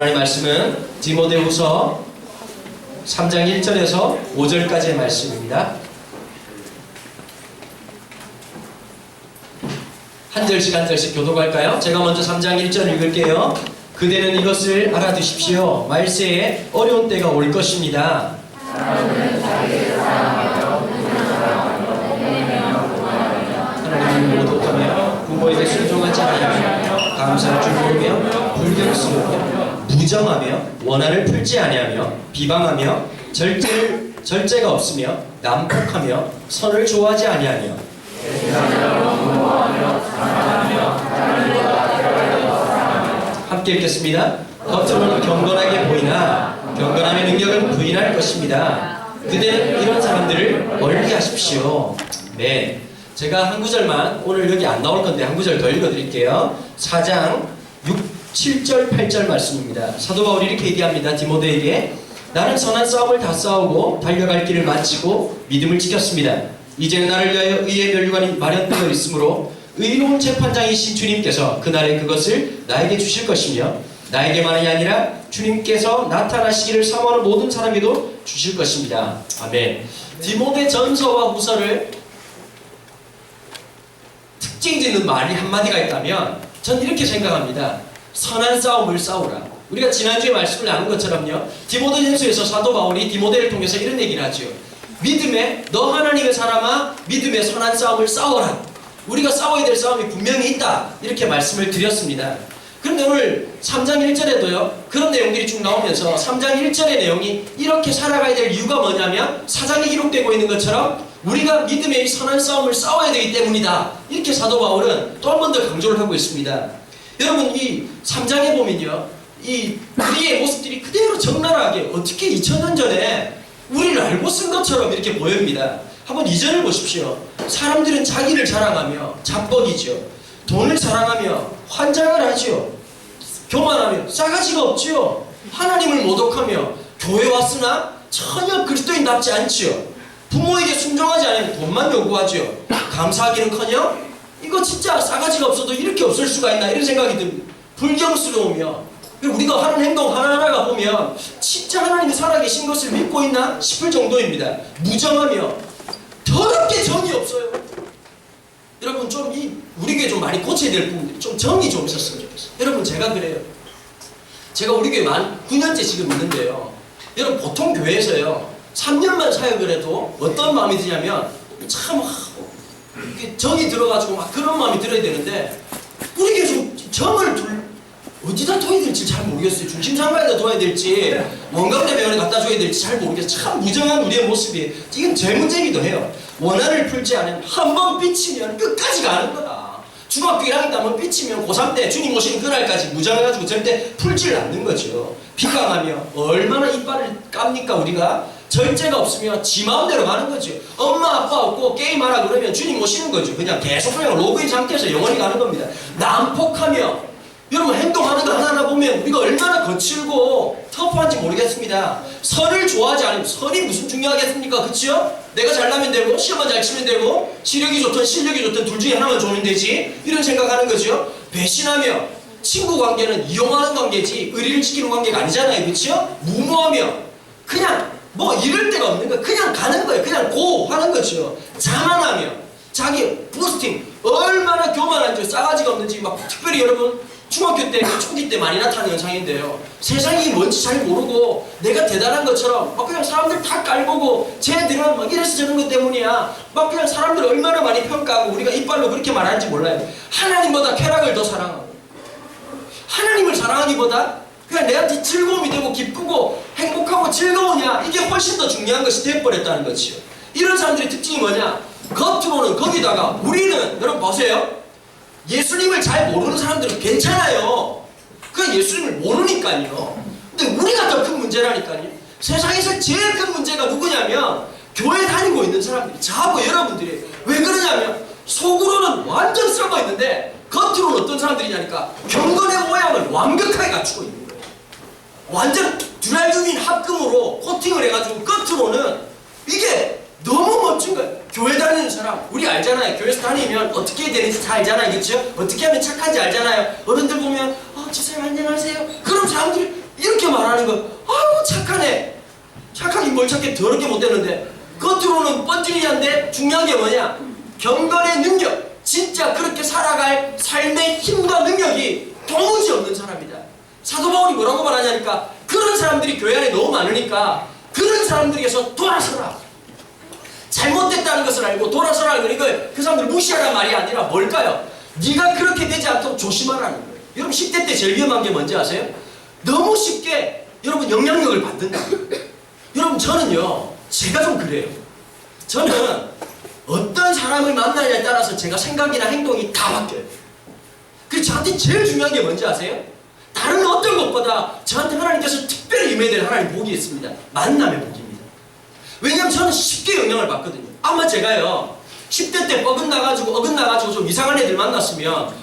하나님의 말씀은 디모데후서 3장 1절에서 5절까지의 말씀입니다. 한 절씩 교독할까요? 제가 먼저 3장 1절 읽을게요. 그대는 이것을 알아두십시오. 말세에 어려운 때가 올 것입니다. 하나님을 모독하며 부모에게 순종하지 아니하며 감사할 줄 모르며 불경스러우며 무정하며 원한을 풀지 아니하며 비방하며 절제가 없으며 난폭하며 선을 좋아하지 아니하며 함께 읽겠습니다. 겉으로는 경건하게 보이나 경건함의 능력은 부인할 것입니다. 그대는 이런 사람들을 멀리 하십시오. 네, 제가 한 구절만 오늘 여기 안 나올 건데 한 구절 더 읽어드릴게요. 4장 7절 8절 말씀입니다. 사도 바울이 이렇게 얘기합니다. 디모데에게 나는 선한 싸움을 다 싸우고 달려갈 길을 마치고 믿음을 지켰습니다. 이제는 나를 위하여 의의 면류관이 마련되어 있으므로 의로운 재판장이신 주님께서 그날에 그것을 나에게 주실 것이며 나에게만이 아니라 주님께서 나타나시기를 사모하는 모든 사람에게도 주실 것입니다. 아멘. 디모데 전서와 후서를 특징 짓는 말이 한마디가 있다면 전 이렇게 생각합니다. 선한 싸움을 싸우라. 우리가 지난주에 말씀을 나눈 것처럼요, 디모데전서에서 사도 바울이 디모데를 통해서 이런 얘기를 하죠. 믿음에 너 하나님의 사람아 믿음의 선한 싸움을 싸워라. 우리가 싸워야 될 싸움이 분명히 있다. 이렇게 말씀을 드렸습니다. 그런데 오늘 3장 1절에도요 그런 내용들이 쭉 나오면서 3장 1절의 내용이 이렇게 살아가야 될 이유가 뭐냐면 4장에 기록되고 있는 것처럼 우리가 믿음의 선한 싸움을 싸워야 되기 때문이다. 이렇게 사도 바울은 또 한 번 더 강조를 하고 있습니다. 여러분, 이 3장에 보면요, 이 우리의 모습들이 그대로 적나라하게 어떻게 2000년 전에 우리를 알고 쓴 것처럼 이렇게 보입니다. 한번 2절을 보십시오. 사람들은 자기를 자랑하며 자뻑이죠. 돈을 자랑하며 환장을 하죠. 교만하며 싸가지가 없지요. 하나님을 모독하며 교회 왔으나 전혀 그리스도인답지 않지요. 부모에게 순종하지 않으면 돈만 요구하지요. 감사하기는커녕 이거 진짜 싸가지가 없어도 이렇게 없을 수가 있나 이런 생각이 듭니다. 불경스러우며 우리가 하는 행동 하나하나가 보면 진짜 하나님이 살아계신 것을 믿고 있나 싶을 정도입니다. 무정하며 더럽게 정이 없어요. 여러분, 좀 우리 교회 좀 많이 고쳐야 될 부분들이 좀 정이 좀 있었으면 좋겠어요. 여러분, 제가 그래요. 제가 우리 교회 9년째 지금 있는데요, 여러분, 보통 교회에서요 3년만 사역을 해도 어떤 마음이 드냐면 참 정이 들어가지고 막 그런 마음이 들어야 되는데 우리 교회 좀 정을 어디다 둬야 될지 잘 모르겠어요. 중심상가에다 둬야 될지 원광대병원에 갖다 줘야 될지 잘 모르겠어요. 참 무정한 우리의 모습이 이건 제 문제이기도 해요. 원한을 풀지 않으면 한 번 삐치면 끝까지 가는 거다. 중학교 1학년 때 한번 삐치면 고3 때 주님 오시는 그날까지 무정해가지고 절대 풀지를 않는 거죠. 비강하며 얼마나 이빨을 깝니까 우리가. 절제가 없으면 지 마음대로 가는 거죠. 엄마 아빠 없고 게임하라 그러면 주님 오시는 거죠. 그냥 계속 그냥 로그인 상태에서 영원히 가는 겁니다. 난폭하며, 여러분, 행동하는 거 하나하나 보면 우리가 얼마나 거칠고 터프한지 모르겠습니다. 선을 좋아하지 않으면 선이 무슨 중요하겠습니까? 그치요? 내가 잘나면 되고 시험만 잘 치면 되고 시력이 좋든 실력이 좋든 둘 중에 하나만 좋으면 되지, 이런 생각하는 거죠. 배신하며, 친구 관계는 이용하는 관계지 의리를 지키는 관계가 아니잖아요. 그치요? 무모하며, 그냥 뭐 이럴 데가 없는 거예요. 그냥 가는 거예요. 그냥 고 하는 거죠. 자만하며, 자기 부스팅, 얼마나 교만한지 싸가지가 없는지 막 특별히 여러분 중학교 때 초기 때 많이 나타나는 현상인데요, 세상이 뭔지 잘 모르고 내가 대단한 것처럼 막 그냥 사람들 다 깔보고 쟤들은 막 이래서 저런 것 때문이야 막 그냥 사람들 얼마나 많이 평가하고 우리가 이빨로 그렇게 말하는지 몰라요. 하나님보다 쾌락을 더 사랑하고 하나님을 사랑하기보다 그냥 내한테 즐거움이 되고 기쁘고 행복하고 즐거우냐, 이게 훨씬 더 중요한 것이 되어버렸다는 거지요. 이런 사람들의 특징이 뭐냐, 겉으로는 거기다가 우리는, 여러분 보세요, 예수님을 잘 모르는 사람들은 괜찮아요. 그 예수님을 모르니까요. 근데 우리가 더 큰 문제라니까요. 세상에서 제일 큰 문제가 누구냐면 교회 다니고 있는 사람들이, 저하고 여러분들이. 왜 그러냐면 속으로는 완전 썩어 있는데 겉으로는 어떤 사람들이냐니까 경건의 모양을 완벽하게 갖추고 있는 거예요. 완전 듀랄유민 합금으로 코팅을 해가지고 겉으로는 이게 너무 멋진 거예요. 교회 다니는 사람, 우리 알잖아요. 교회에서 다니면 어떻게 해야 되는지 다 알잖아요. 그렇죠? 어떻게 하면 착한지 알잖아요. 어른들 보면 집사님 안녕하세요. 그럼 사람들이 말하는 거, 아유 착하네. 착하긴 뭘 착해, 더럽게 못됐는데. 겉으로는 뻔질이한데 중요한 게 뭐냐? 경건의 능력, 진짜 그렇게 살아갈 삶의 힘과 능력이 도무지 없는 사람이다. 사도 바울이 뭐라고 말하냐니까, 그런 사람들이 교회 안에 너무 많으니까 그런 사람들에게서 돌아서라. 잘못됐다는 것을 알고 돌아서라는 건, 이거 그 사람들 무시하라는 말이 아니라 뭘까요? 네가 그렇게 되지 않도록 조심하라는 거예요. 여러분 10대 때 제일 위험한 게 뭔지 아세요? 너무 쉽게 여러분 영향력을 받는다. 여러분 저는요, 제가 좀 그래요. 저는 어떤 사람을 만나냐에 따라서 제가 생각이나 행동이 다 바뀌어요. 그래서 저한테 제일 중요한 게 뭔지 아세요? 다른 어떤 것보다 저한테 하나님께서 특별히 임해야 될 하나님 복이 있습니다. 만남의 복입니다. 왜냐하면 저는 쉽게 영향을 받거든요. 아마 제가요 10대 때 어긋나가지고 좀 이상한 애들 만났으면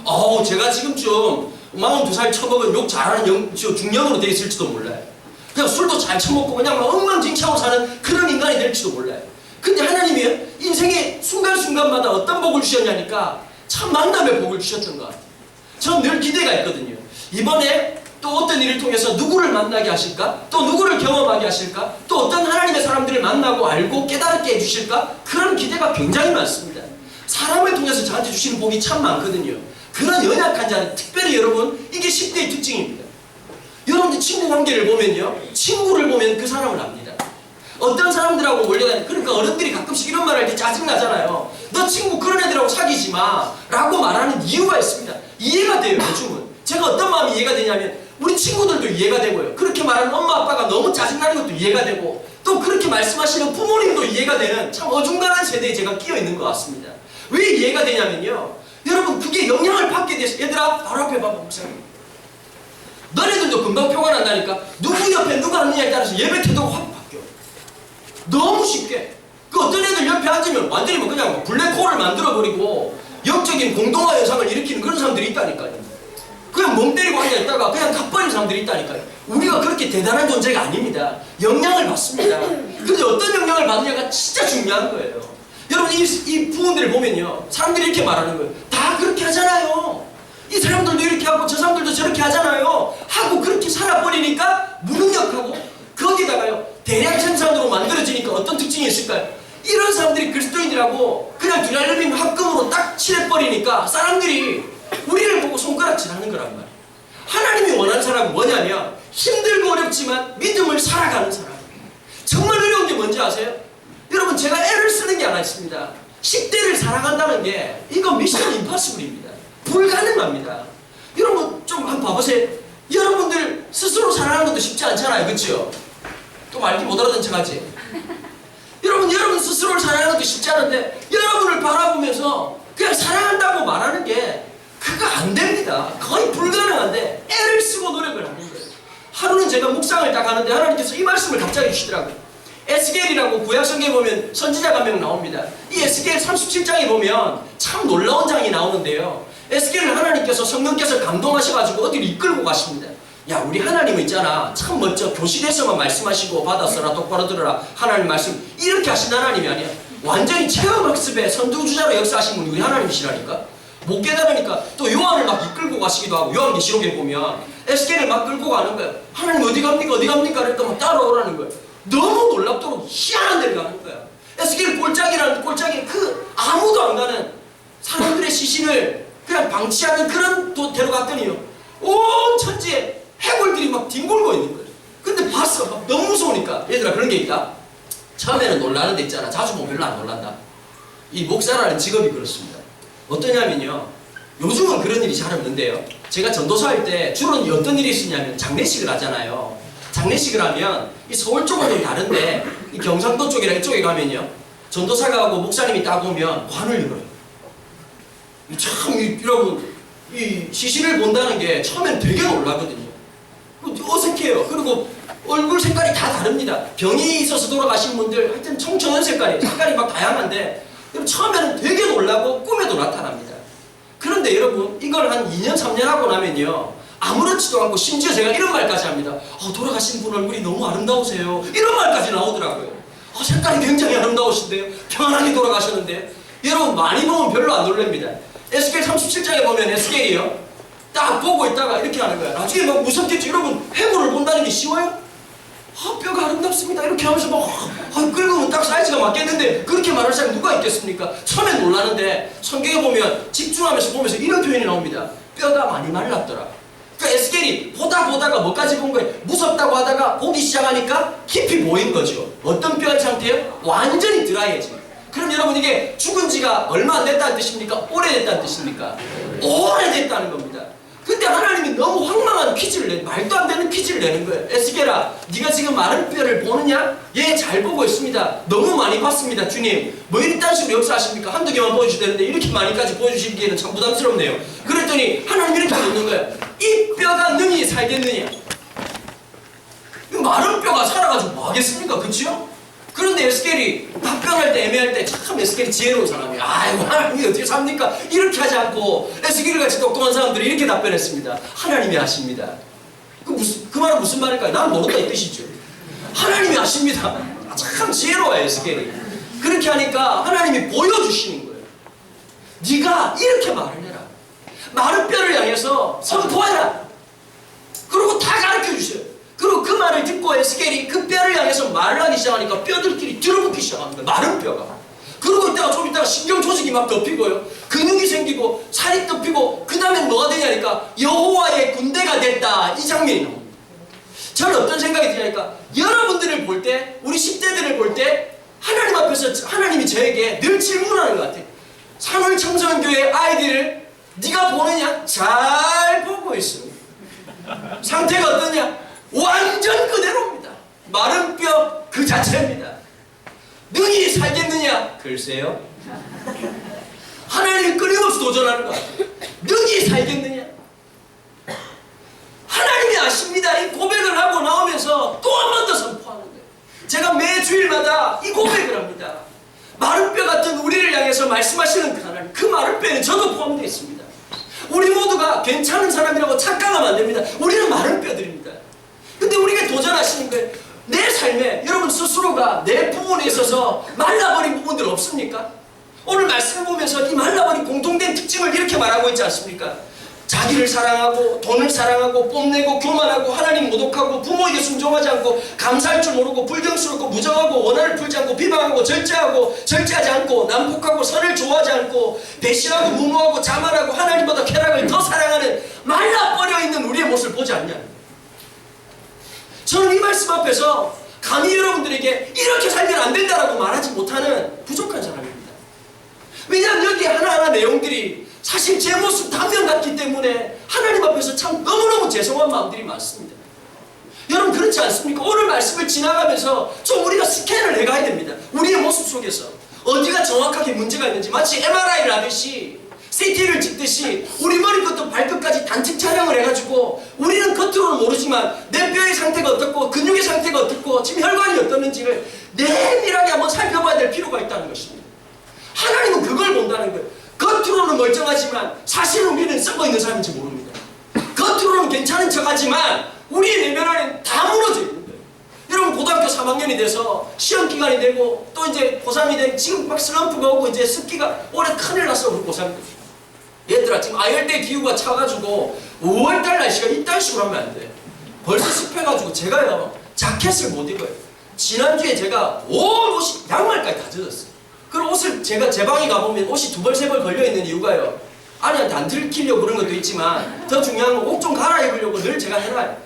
제가 지금쯤 42살 처먹은 욕 잘하는 중년으로 되어 있을지도 몰라요. 그냥 술도 잘 처먹고 그냥 막 엉망진창으로 사는 그런 인간이 될지도 몰라요. 근데 하나님이 인생의 순간순간마다 어떤 복을 주셨냐니까 참 만남의 복을 주셨던 것 같아요. 전 늘 기대가 있거든요. 이번에 또 어떤 일을 통해서 누구를 만나게 하실까? 또 누구를 경험하게 하실까? 또 어떤 하나님의 사람들을 만나고 알고 깨달게 해주실까? 그런 기대가 굉장히 많습니다. 사람을 통해서 저한테 주시는 복이 참 많거든요. 그런 연약한 자는 특별히 여러분, 이게 10대의 특징입니다. 여러분들 친구 관계를 보면요, 친구를 보면 그 사람을 압니다. 어떤 사람들하고 몰려다니, 그러니까 어른들이 가끔씩 이런 말 할 때 짜증나잖아요. 너 친구 그런 애들하고 사귀지 마 라고 말하는 이유가 있습니다. 이해가 돼요. 요즘은 제가 어떤 마음이 이해가 되냐면, 우리 친구들도 이해가 되고요, 그렇게 말하는 엄마 아빠가 너무 짜증나는 것도 이해가 되고, 또 그렇게 말씀하시는 부모님도 이해가 되는 참 어중간한 세대에 제가 끼어 있는 것 같습니다. 왜 이해가 되냐면요, 여러분 그게 영향을 받게 돼서, 얘들아 바로 앞에 봐봐 목사님, 너네들도 금방 표가 난다니까. 누구 옆에 누가 앉느냐에 따라서 예배 태도가 확 바뀌어. 너무 쉽게. 그 어떤 애들 옆에 앉으면 완전히 뭐 그냥 블랙홀을 만들어버리고 영적인 공동화 현상을 일으키는 그런 사람들이 있다니까요. 그냥 멍 때리고 앉아있다가 그냥 가버리는 사람들이 있다니까요. 우리가 그렇게 대단한 존재가 아닙니다. 영향을 받습니다. 근데 어떤 영향을 받느냐가 진짜 중요한 거예요. 여러분 이 부분들을 보면요, 사람들이 이렇게 말하는 거예요. 다 그렇게 하잖아요. 이 사람들도 이렇게 하고 저 사람들도 저렇게 하잖아요 하고 그렇게 살아버리니까 무능력하고, 거기다가요 대량 생산으로 만들어지니까 어떤 특징이 있을까요? 이런 사람들이 그리스도인이라고 그냥 두랄림임 합금으로 딱 칠해버리니까 사람들이 우리를 보고 손가락질하는 거란 말이에요. 하나님이 원하는 사람은 뭐냐면 힘들고 어렵지만 믿음을 살아가는 사람. 정말 어려운 게 뭔지 아세요? 여러분 제가 애를 쓰는 게 하나 있습니다. 10대를 살아간다는 게 이거 미션 임파서블입니다. 불가능합니다. 여러분 좀 한번 봐보세요. 여러분들 스스로 살아가는 것도 쉽지 않잖아요. 그렇죠? 또 말기 못 알아듣는 척하지. 여러분 스스로를 사랑하는 것도 쉽지 않은데, 여러분을 바라보면서 그냥 사랑한다고 말하는 게 그거 안 됩니다. 거의 불가능한데 애를 쓰고 노력을 하는 거예요. 하루는 제가 묵상을 딱 하는데 하나님께서 이 말씀을 갑자기 주시더라고요. 에스겔이라고 구약성경에 보면 선지자가 한 명 나옵니다. 이 에스겔 37장에 보면 참 놀라운 장이 나오는데요, 에스겔을 하나님께서 성령께서 감동하셔가지고 어디를 이끌고 가십니다. 야, 우리 하나님은 있잖아, 참 멋져. 교실에서만 말씀하시고 받았어라, 똑바로 들어라, 하나님 말씀 이렇게 하신 하나님이 아니야. 완전히 체험학습에 선두주자로 역사하신 분이 우리 하나님이시라니까. 못 깨달으니까 또 요한을 막 이끌고 가시기도 하고, 요한계시록에 보면 에스겔을 막 끌고 가는 거야. 하나님 어디 갑니까 어디 갑니까 그러니까 막 따라오라는 거야. 너무 놀랍도록 희한한 데를 가는 거야. 에스겔 꼴짝이라는 꼴짝이 그 아무도 안 가는 사람들의 시신을 그냥 방치하는 그런 데로 갔더니요, 온 천지에 해골들이 막 뒹굴고 있는 거예요. 근데 봤어. 막 너무 무서우니까. 얘들아 그런 게 있다. 처음에는 놀라는 데 있잖아. 자주 보면 별로 안 놀란다. 이 목사라는 직업이 그렇습니다. 어떠냐면요, 요즘은 그런 일이 잘 없는데요, 제가 전도사 할 때 주로 어떤 일이 있었냐면 장례식을 하잖아요. 장례식을 하면 이 서울 쪽은 좀 다른데 이 경상도 쪽이랑 이쪽에 가면요, 전도사가 하고 목사님이 딱 오면 관을 열어요. 참 여러분 이 시신을 본다는 게 처음엔 되게 놀라거든요. 어색해요. 그리고 얼굴 색깔이 다 다릅니다. 병이 있어서 돌아가신 분들 하여튼 청청한 색깔이 막 다양한데, 처음에는 되게 놀라고 꿈에도 나타납니다. 그런데 여러분 이걸 한 2년 3년 하고 나면요, 아무렇지도 않고, 심지어 제가 이런 말까지 합니다. 돌아가신 분 얼굴이 너무 아름다우세요, 이런 말까지 나오더라고요. 색깔이 굉장히 아름다우신데요, 편안하게 돌아가셨는데. 여러분 많이 보면 별로 안 놀랍니다. 에스겔 37장에 보면 에스겔이요, 딱 보고 있다가 이렇게 하는 거야. 나중에 막 무섭겠죠. 여러분 해골을 본다는 게 쉬워요? 뼈가 아름답습니다. 이렇게 하면서 막 긁으면 딱 사이즈가 맞겠는데 그렇게 말할 사람이 누가 있겠습니까? 처음엔 놀라는데 성경에 보면 집중하면서 보면서 이런 표현이 나옵니다. 뼈가 많이 말랐더라. 그러니까 에스겔이 보다가 뭐까지 본 거예요? 무섭다고 하다가 보기 시작하니까 깊이 보인 거죠. 어떤 뼈의 상태예요? 완전히 드라이해진 거예요. 그럼 여러분 이게 죽은 지가 얼마 안 됐다는 뜻입니까? 오래됐다는 뜻입니까? 오래됐다는 겁니다. 근데 하나님이 너무 황망한 퀴즈를 말도 안 되는 퀴즈를 내는 거예요. 에스겔아, 네가 지금 마른 뼈를 보느냐? 예, 잘 보고 있습니다. 너무 많이 봤습니다, 주님. 뭐 이딴 식으로 역사하십니까? 한두 개만 보여주시는데 이렇게 많이까지 보여주시기에는 참 부담스럽네요. 그랬더니 하나님이 이렇게 묻는 거예요. 이 뼈가 능히 살겠느냐? 마른 뼈가 살아가지고 뭐 하겠습니까? 그치요? 그런데 에스겔이 답변할 때 애매할 때 참 에스겔이 지혜로운 사람이에요. 아이고 하나님이 어떻게 삽니까? 이렇게 하지 않고 에스겔 같이 똑똑한 사람들이 이렇게 답변했습니다. 하나님이 아십니다. 그 말은 무슨 말일까요? 난 모른다 이 뜻이죠. 하나님이 아십니다. 참 지혜로워요 에스겔이. 그렇게 하니까 하나님이 보여주시는 거예요. 네가 이렇게 말을 해라. 마른 뼈를 향해서 선포해라. 그리고 다 가르쳐 주세요. 그리고 그 말을 듣고 에스겔이 그 뼈를 향해서 말을 하기 시작하니까 뼈들끼리 들어붙기 시작합니다. 마른 뼈가. 그러고 있다가 좀 있다가 신경 조직이 막 덮이고요. 근육이 생기고 살이 덮이고 그 다음엔 뭐가 되냐니까 여호와의 군대가 됐다. 이 장면이 나옵니다. 저는 어떤 생각이 드냐니까 여러분들을 볼 때 우리 10대들을 볼 때 하나님 앞에서 하나님이 저에게 늘 질문하는 것 같아요. 산울청소년교회 아이들을 네가 보느냐? 잘 보고 있습니다. 상태가 어떠냐? 완전 그대로입니다. 마른 뼈 그 자체입니다. 능히 살겠느냐? 글쎄요. 하나님이 끊임없이 도전하는 것 같아요. 능히 살겠느냐? 하나님이 아십니다. 이 고백을 하고 나오면서 또 한 번 더 선포하는 거예요. 제가 매 주일마다 이 고백을 합니다. 마른 뼈 같은 우리를 향해서 말씀하시는 그 하나님, 그 마른 뼈에는 저도 포함되어 있습니다. 우리 모두가 괜찮은 사람이라고 착각하면 안 됩니다. 우리는 마른 뼈들입니다. 근데 우리가 도전하시는 거예요. 내 삶에 여러분 스스로가 내 부분에 있어서 말라버린 부분들 없습니까? 오늘 말씀을 보면서 이 말라버린 공통된 특징을 이렇게 말하고 있지 않습니까? 자기를 사랑하고 돈을 사랑하고 뽐내고 교만하고 하나님 모독하고 부모에게 순종하지 않고 감사할 줄 모르고 불경스럽고 무정하고 원한을 풀지 않고 비방하고 절제하지 않고 난폭하고 선을 좋아하지 않고 배신하고 무모하고 자만하고 하나님보다 쾌락을 더 사랑하는 말라버려 있는 우리의 모습을 보지 않냐? 저는 이 말씀 앞에서 감히 여러분들에게 이렇게 살면 안 된다라고 말하지 못하는 부족한 사람입니다. 왜냐하면 여기 하나하나 내용들이 사실 제 모습 단면 같기 때문에 하나님 앞에서 참 너무너무 죄송한 마음들이 많습니다. 여러분 그렇지 않습니까? 오늘 말씀을 지나가면서 좀 우리가 스캔을 해가야 됩니다. 우리의 모습 속에서 어디가 정확하게 문제가 있는지 마치 MRI를 하듯이 CT를 찍듯이 우리 머리부터 발끝까지 단층 촬영을 해가지고 우리는 겉으로는 모르지만 내 뼈의 상태가 어떻고 근육의 상태가 어떻고 지금 혈관이 어떻는지를 내밀하게 한번 살펴봐야 될 필요가 있다는 것입니다. 하나님은 그걸 본다는 거예요. 겉으로는 멀쩡하지만 사실은 우리는 썩어 있는 사람인지 모릅니다. 겉으로는 괜찮은 척하지만 우리의 내면 안에는 다 무너져 있는 거예요. 여러분 고등학교 3학년이 돼서 시험 기간이 되고 또 이제 고3이 되고 지금 막 슬럼프가 오고 이제 습기가 올해 큰일 났어 우리 고3들. 얘들아 지금 아열대 기후가 차가지고 5월달 날씨가 이딴 식으로 하면 안 돼. 벌써 습해가지고 제가요 자켓을 못 입어요. 지난주에 제가 온 옷이 양말까지 다 젖었어요. 그럼 옷을 제가 제 방에 가보면 옷이 2벌 3벌 걸려있는 이유가요 아니한테 안 들키려고 그런 것도 있지만 더 중요한 건 옷 좀 갈아입으려고 늘 제가 해놔요.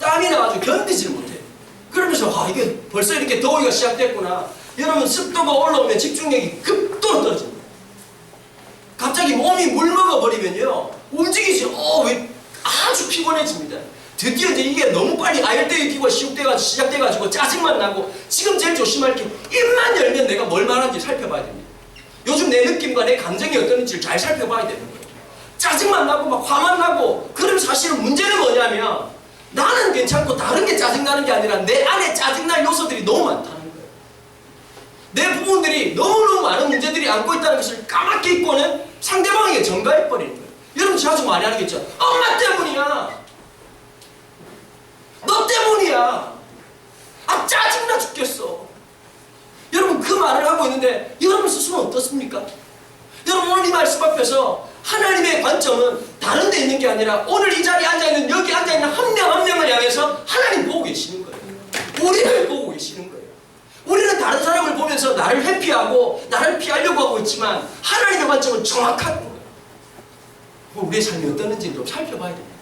땀이 나가지고 견디지를 못해요. 그러면서 이게 벌써 이렇게 더위가 시작됐구나. 여러분 습도가 올라오면 집중력이 급도로 떨어집니다. 갑자기 몸이 물먹어버리면요 움직이지 왜 아주 피곤해집니다. 드디어 이제 이게 너무 빨리 아열대의 기후가 시작돼가지고 짜증만 나고 지금 제일 조심할 게 입만 열면 내가 뭘 말하는지 살펴봐야 됩니다. 요즘 내 느낌과 내 감정이 어떤지를 잘 살펴봐야 되는 거예요. 짜증만 나고 막 화만 나고 그럼 사실은 문제는 뭐냐면 나는 괜찮고 다른 게 짜증나는 게 아니라 내 안에 짜증날 요소들이 너무 많다는 거예요. 내 부분들이 너무너무 많은 문제들이 안고 있다는 것을 까맣게 잊고는 상대방에게 전가해버리는 거예요. 여러분 자주 많이 하겠죠. 엄마 때문이야. 너 때문이야. 짜증나 죽겠어. 여러분 그 말을 하고 있는데 여러분 스스로는 어떻습니까? 여러분 오늘 이 말씀 앞에서 하나님의 관점은 다른 데 있는 게 아니라 오늘 이 자리에 앉아있는 여기 앉아있는 한 명 한 명을 향해서 하나님 보고 계시는 거예요. 우리를 보고 계시는 거예요. 우리는 다른 사람을 보면서 나를 회피하고 나를 피하려고 하고 있지만 하나님의 관점은 정확한 거예요. 우리의 삶이 어떻는지 좀 살펴봐야 됩니다.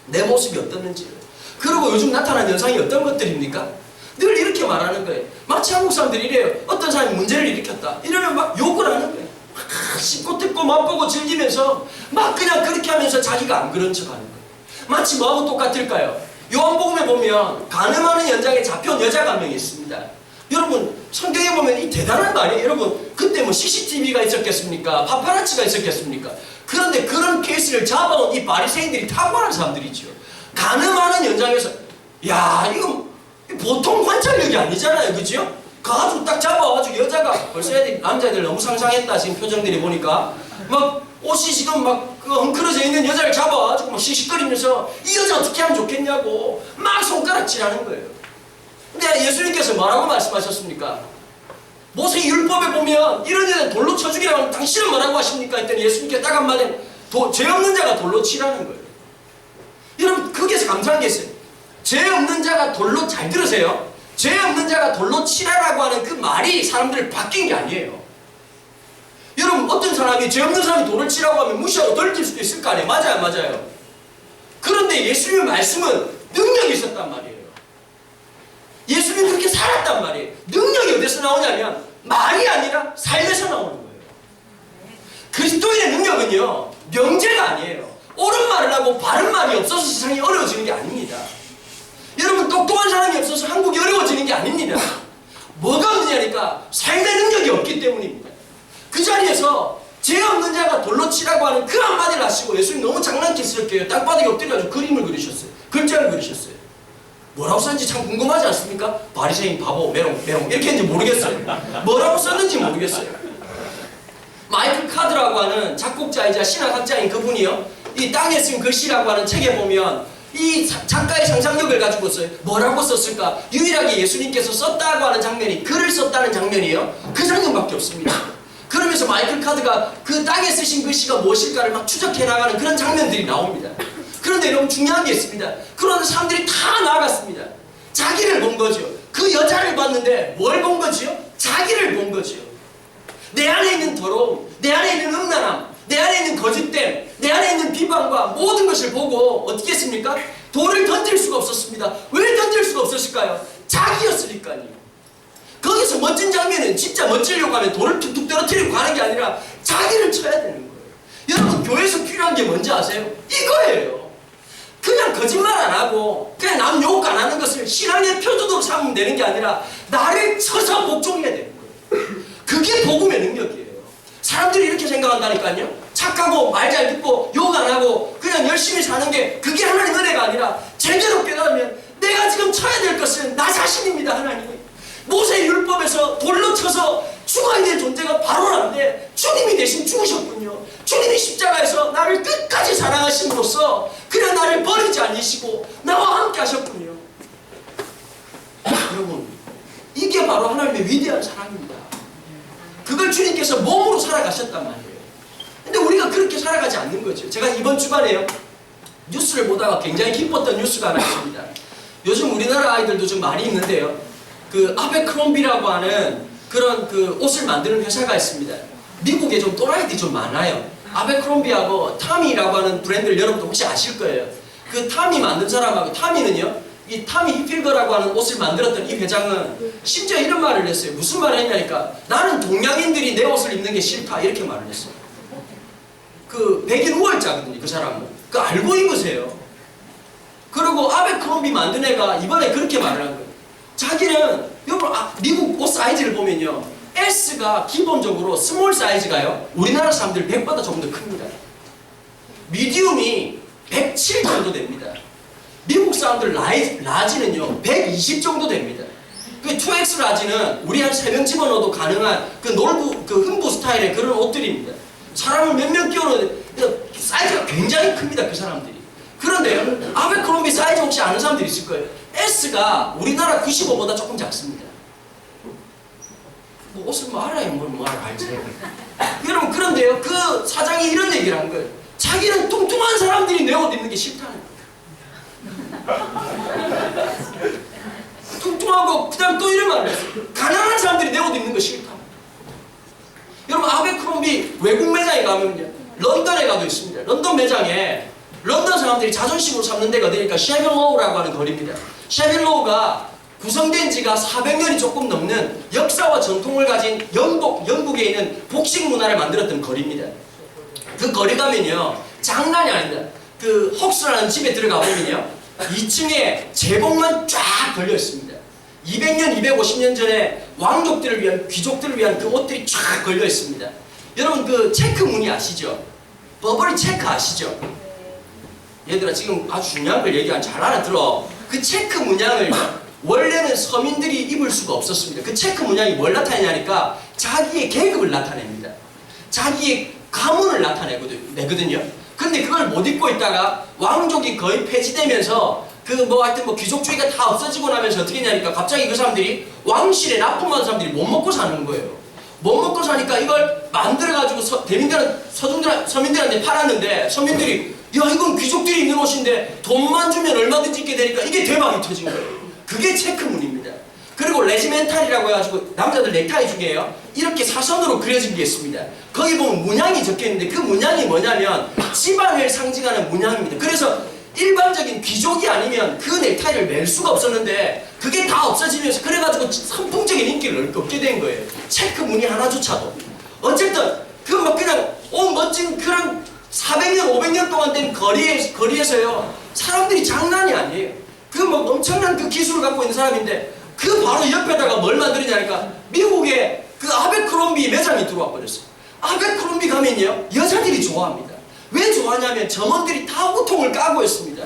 내 모습이 어떻는지를. 그리고 요즘 나타난 현상이 어떤 것들입니까? 늘 이렇게 말하는 거예요. 마치 한국 사람들이 이래요. 어떤 사람이 문제를 일으켰다 이러면 막 욕을 하는 거예요. 막 씹고 뜯고 맛보고 즐기면서 막 그냥 그렇게 하면서 자기가 안 그런 척 하는 거예요. 마치 뭐하고 똑같을까요? 요한복음에 보면 간음하는 현장에 잡혀온 여자가 한 명이 있습니다. 여러분 성경에 보면 이 대단한 말이에요. 여러분 그때 뭐 CCTV가 있었겠습니까? 파파라치가 있었겠습니까? 그런데 그런 케이스를 잡아온 이 바리새인들이 탁월한 사람들이죠. 간음하는 현장에서 야 이거 보통 관찰력이 아니잖아요, 그죠? 가가지고 딱 잡아가지고 여자가 벌써 애들 남자애들 너무 상상했다 지금 표정들이 보니까 막 옷이 지금 막 엉클어져 있는 여자를 잡아가지고 막 씩씩거리면서 이 여자 어떻게 하면 좋겠냐고 막 손가락질하는 거예요. 근데 예수님께서 뭐라고 말씀하셨습니까? 모세 율법에 보면 이런 여자는 돌로 쳐 죽이라고 하면 당신은 뭐라고 하십니까? 했더니 예수님께 딱 한마디 죄 없는 자가 돌로 치라는 거예요. 여러분 거기에서 감사한 게 있어요. 죄 없는 자가 돌로, 잘 들으세요. 죄 없는 자가 돌로 치라라고 하는 그 말이 사람들을 바뀐 게 아니에요. 여러분 어떤 사람이 죄 없는 사람이 돌을 치라고 하면 무시하고 덜질 수도 있을 거 아니에요. 맞아요, 맞아요. 그런데 예수님의 말씀은 능력이 있었단 말이에요. 예수님이 그렇게 살았단 말이에요. 능력이 어디서 나오냐면 말이 아니라 삶에서 나오는 거예요. 그리스도인의 능력은요 명제가 아니에요. 옳은 말을 하고 바른 말이 없어서 세상이 어려워지는 게 아닙니다. 여러분 똑똑한 사람이 없어서 한국이 어려워지는 게 아닙니다. 뭐가 없느냐니까 삶의 능력이 없기 때문입니다. 그 자리에서 죄 없는 자가 돌로 치라고 하는 그 한마디를 하시고 예수님 너무 장난기스럽게 땅바닥에 엎드려가지고 그림을 그리셨어요. 글자를 그리셨어요. 뭐라고 썼는지 참 궁금하지 않습니까? 바리새인, 바보, 메롱 이렇게 했는지 모르겠어요. 뭐라고 썼는지 모르겠어요. 마이클 카드라고 하는 작곡자이자 신학학자인 그분이요, 이 땅에 쓴 글씨라고 하는 책에 보면 이 작가의 상상력을 가지고 써요. 뭐라고 썼을까? 유일하게 예수님께서 썼다고 하는 장면이, 글을 썼다는 장면이요, 그 장면밖에 없습니다. 그러면서 마이클 카드가 그 땅에 쓰신 글씨가 무엇일까를 막 추적해 나가는 그런 장면들이 나옵니다. 그런데 여러분 중요한 게 있습니다. 그런데 사람들이 다 나아갔습니다. 자기를 본 거죠. 그 여자를 봤는데 뭘 본 거지요? 자기를 본 거지요. 내 안에 있는 더러움, 내 안에 있는 음란함, 내 안에 있는 거짓됨, 내 안에 있는 비방과 모든 것을 보고 어떻게 했습니까? 돌을 던질 수가 없었습니다. 왜 던질 수가 없었을까요? 자기였으니까요. 거기서 멋진 장면은 진짜 멋지려고 하면 돌을 툭툭 떨어뜨리고 가는 게 아니라 자기를 쳐야 되는 거예요. 여러분 교회에서 필요한 게 뭔지 아세요? 이거예요. 그냥 거짓말 안 하고 그냥 남 욕 안 하는 것을 신앙의 표준으로 삼으면 되는 게 아니라 나를 쳐서 복종해야 되는 거예요. 그게 복음의 능력이에요. 사람들이 이렇게 생각한다니까요. 착하고 말 잘 듣고 욕 안 하고 그냥 열심히 사는 게 그게 하나님의 은혜가 아니라 제대로 깨달으면 내가 지금 쳐야 될 것은 나 자신입니다. 하나님 모세 율법에서 돌로 쳐서 죽어야 될 존재가 바로 난데 주님이 대신 죽으셨군요. 주님이 십자가에서 나를 끝까지 사랑하심으로써 그냥 나를 버리지 않으시고 나와 함께 하셨군요. 여러분 이게 바로 하나님의 위대한 사랑입니다. 그걸 주님께서 몸으로 살아가셨단 말이에요. 근데 우리가 그렇게 살아가지 않는 거죠. 제가 이번 주간에요 뉴스를 보다가 굉장히 기뻤던 뉴스가 하나 있습니다. 요즘 우리나라 아이들도 좀 많이 있는데요, 그 아베크롬비라고 하는 그런 그 옷을 만드는 회사가 있습니다. 미국에 좀 또라이들이 좀 많아요. 아베크롬비하고 타미라고 하는 브랜드를 여러분도 혹시 아실 거예요. 그 타미 만든 사람하고, 타미는요, 이 타미 히필거라고 하는 옷을 만들었던 이 회장은 심지어 이런 말을 했어요. 무슨 말을 했냐니까 나는 동양인들이 내 옷을 입는 게 싫다 이렇게 말을 했어요. 그 백인 우월자거든요. 그 사람은. 그 알고 입으세요. 그리고 아베크롬비 만든 애가 이번에 그렇게 말을 한 거예요. 자기는 여러분 미국 옷 사이즈를 보면요, S가 기본적으로 스몰 사이즈가요 우리나라 사람들 100보다 조금 더 큽니다. 미디움이 107 정도 됩니다. 미국 사람들 라지는요 120 정도 됩니다. 그 2X 라지는 우리 한 3명 집어넣어도 가능한 그 놀부, 그 흥부 스타일의 그런 옷들입니다. 사람을 몇 명 끼워넣어도 사이즈가 굉장히 큽니다. 그 사람들이. 그런데요, 아베크롬비 사이즈 혹시 아는 사람들이 있을 거예요. S가 우리나라 95보다 조금 작습니다. 뭐 옷을 뭐 알아요, 뭘 알지. 여러분 그런데요, 그 사장이 이런 얘기를 한 거예요. 자기는 뚱뚱한 사람들이 내 옷 입는 게 싫다는 거예요. 뚱뚱하고 그다음 또 이런 말을 했어요. 가난한 사람들이 내 옷 입는 거 싫다. 여러분 아베크롬비 외국 매장에 가면요, 런던에 가도 있습니다. 런던 매장에 런던 사람들이 자존심으로 삼는 데가 어디니까 쉐빌로우라고 하는 거리입니다. 쉐빌로우가 구성된 지가 400년이 조금 넘는 역사와 전통을 가진 영국에 있는 복식 문화를 만들었던 거리입니다. 그 거리 가면요, 장난이 아닙니다. 그 헉스라는 집에 들어가 보면요, 2층에 제복만 쫙 걸려 있습니다. 200년, 250년 전에 왕족들을 위한, 귀족들을 위한 그 옷들이 쫙 걸려 있습니다. 여러분 그 체크 무늬 아시죠? 버버리 체크 아시죠? 얘들아 지금 아주 중요한 걸 얘기하면 잘 알아들어. 그 체크 문양을 원래는 서민들이 입을 수가 없었습니다. 그 체크 문양이 뭘 나타내냐니까 자기의 계급을 나타냅니다. 자기의 가문을 나타내거든요. 근데 그걸 못 입고 있다가 왕족이 거의 폐지되면서 그 뭐 하여튼 뭐 귀족주의가 다 없어지고 나면서 어떻게 했냐니까 갑자기 그 사람들이 왕실에 납품한 사람들이 못 먹고 사는 거예요. 못 먹고 사니까 이걸 만들어가지고 서민들한테 팔았는데 서민들이 야 이건 귀족들이 입는 옷인데 돈만 주면 얼마든지 입게 되니까 이게 대박이 터진 거예요. 그게 체크무늬입니다. 그리고 레지멘탈이라고 해가지고 남자들 넥타이 중에요 이렇게 사선으로 그려진 게 있습니다. 거기 보면 문양이 적혀있는데 그 문양이 뭐냐면 집안을 상징하는 문양입니다. 그래서 일반적인 귀족이 아니면 그 넥타이를 멜 수가 없었는데 그게 다 없어지면서 그래가지고 선풍적인 인기를 얻게 된 거예요. 체크 무늬 하나조차도. 어쨌든 그 막 그냥 멋진 그런 400년 500년 동안 된 거리에서요 사람들이 장난이 아니에요. 그 뭐 엄청난 그 기술을 갖고 있는 사람인데 그 바로 옆에다가 뭘 만드느냐니까 미국에 그 아베크롬비 매장이 들어와 버렸어요. 아베크롬비 가면요 여자들이 좋아합니다. 왜 좋아하냐면 점원들이 다 우통을 까고 있습니다.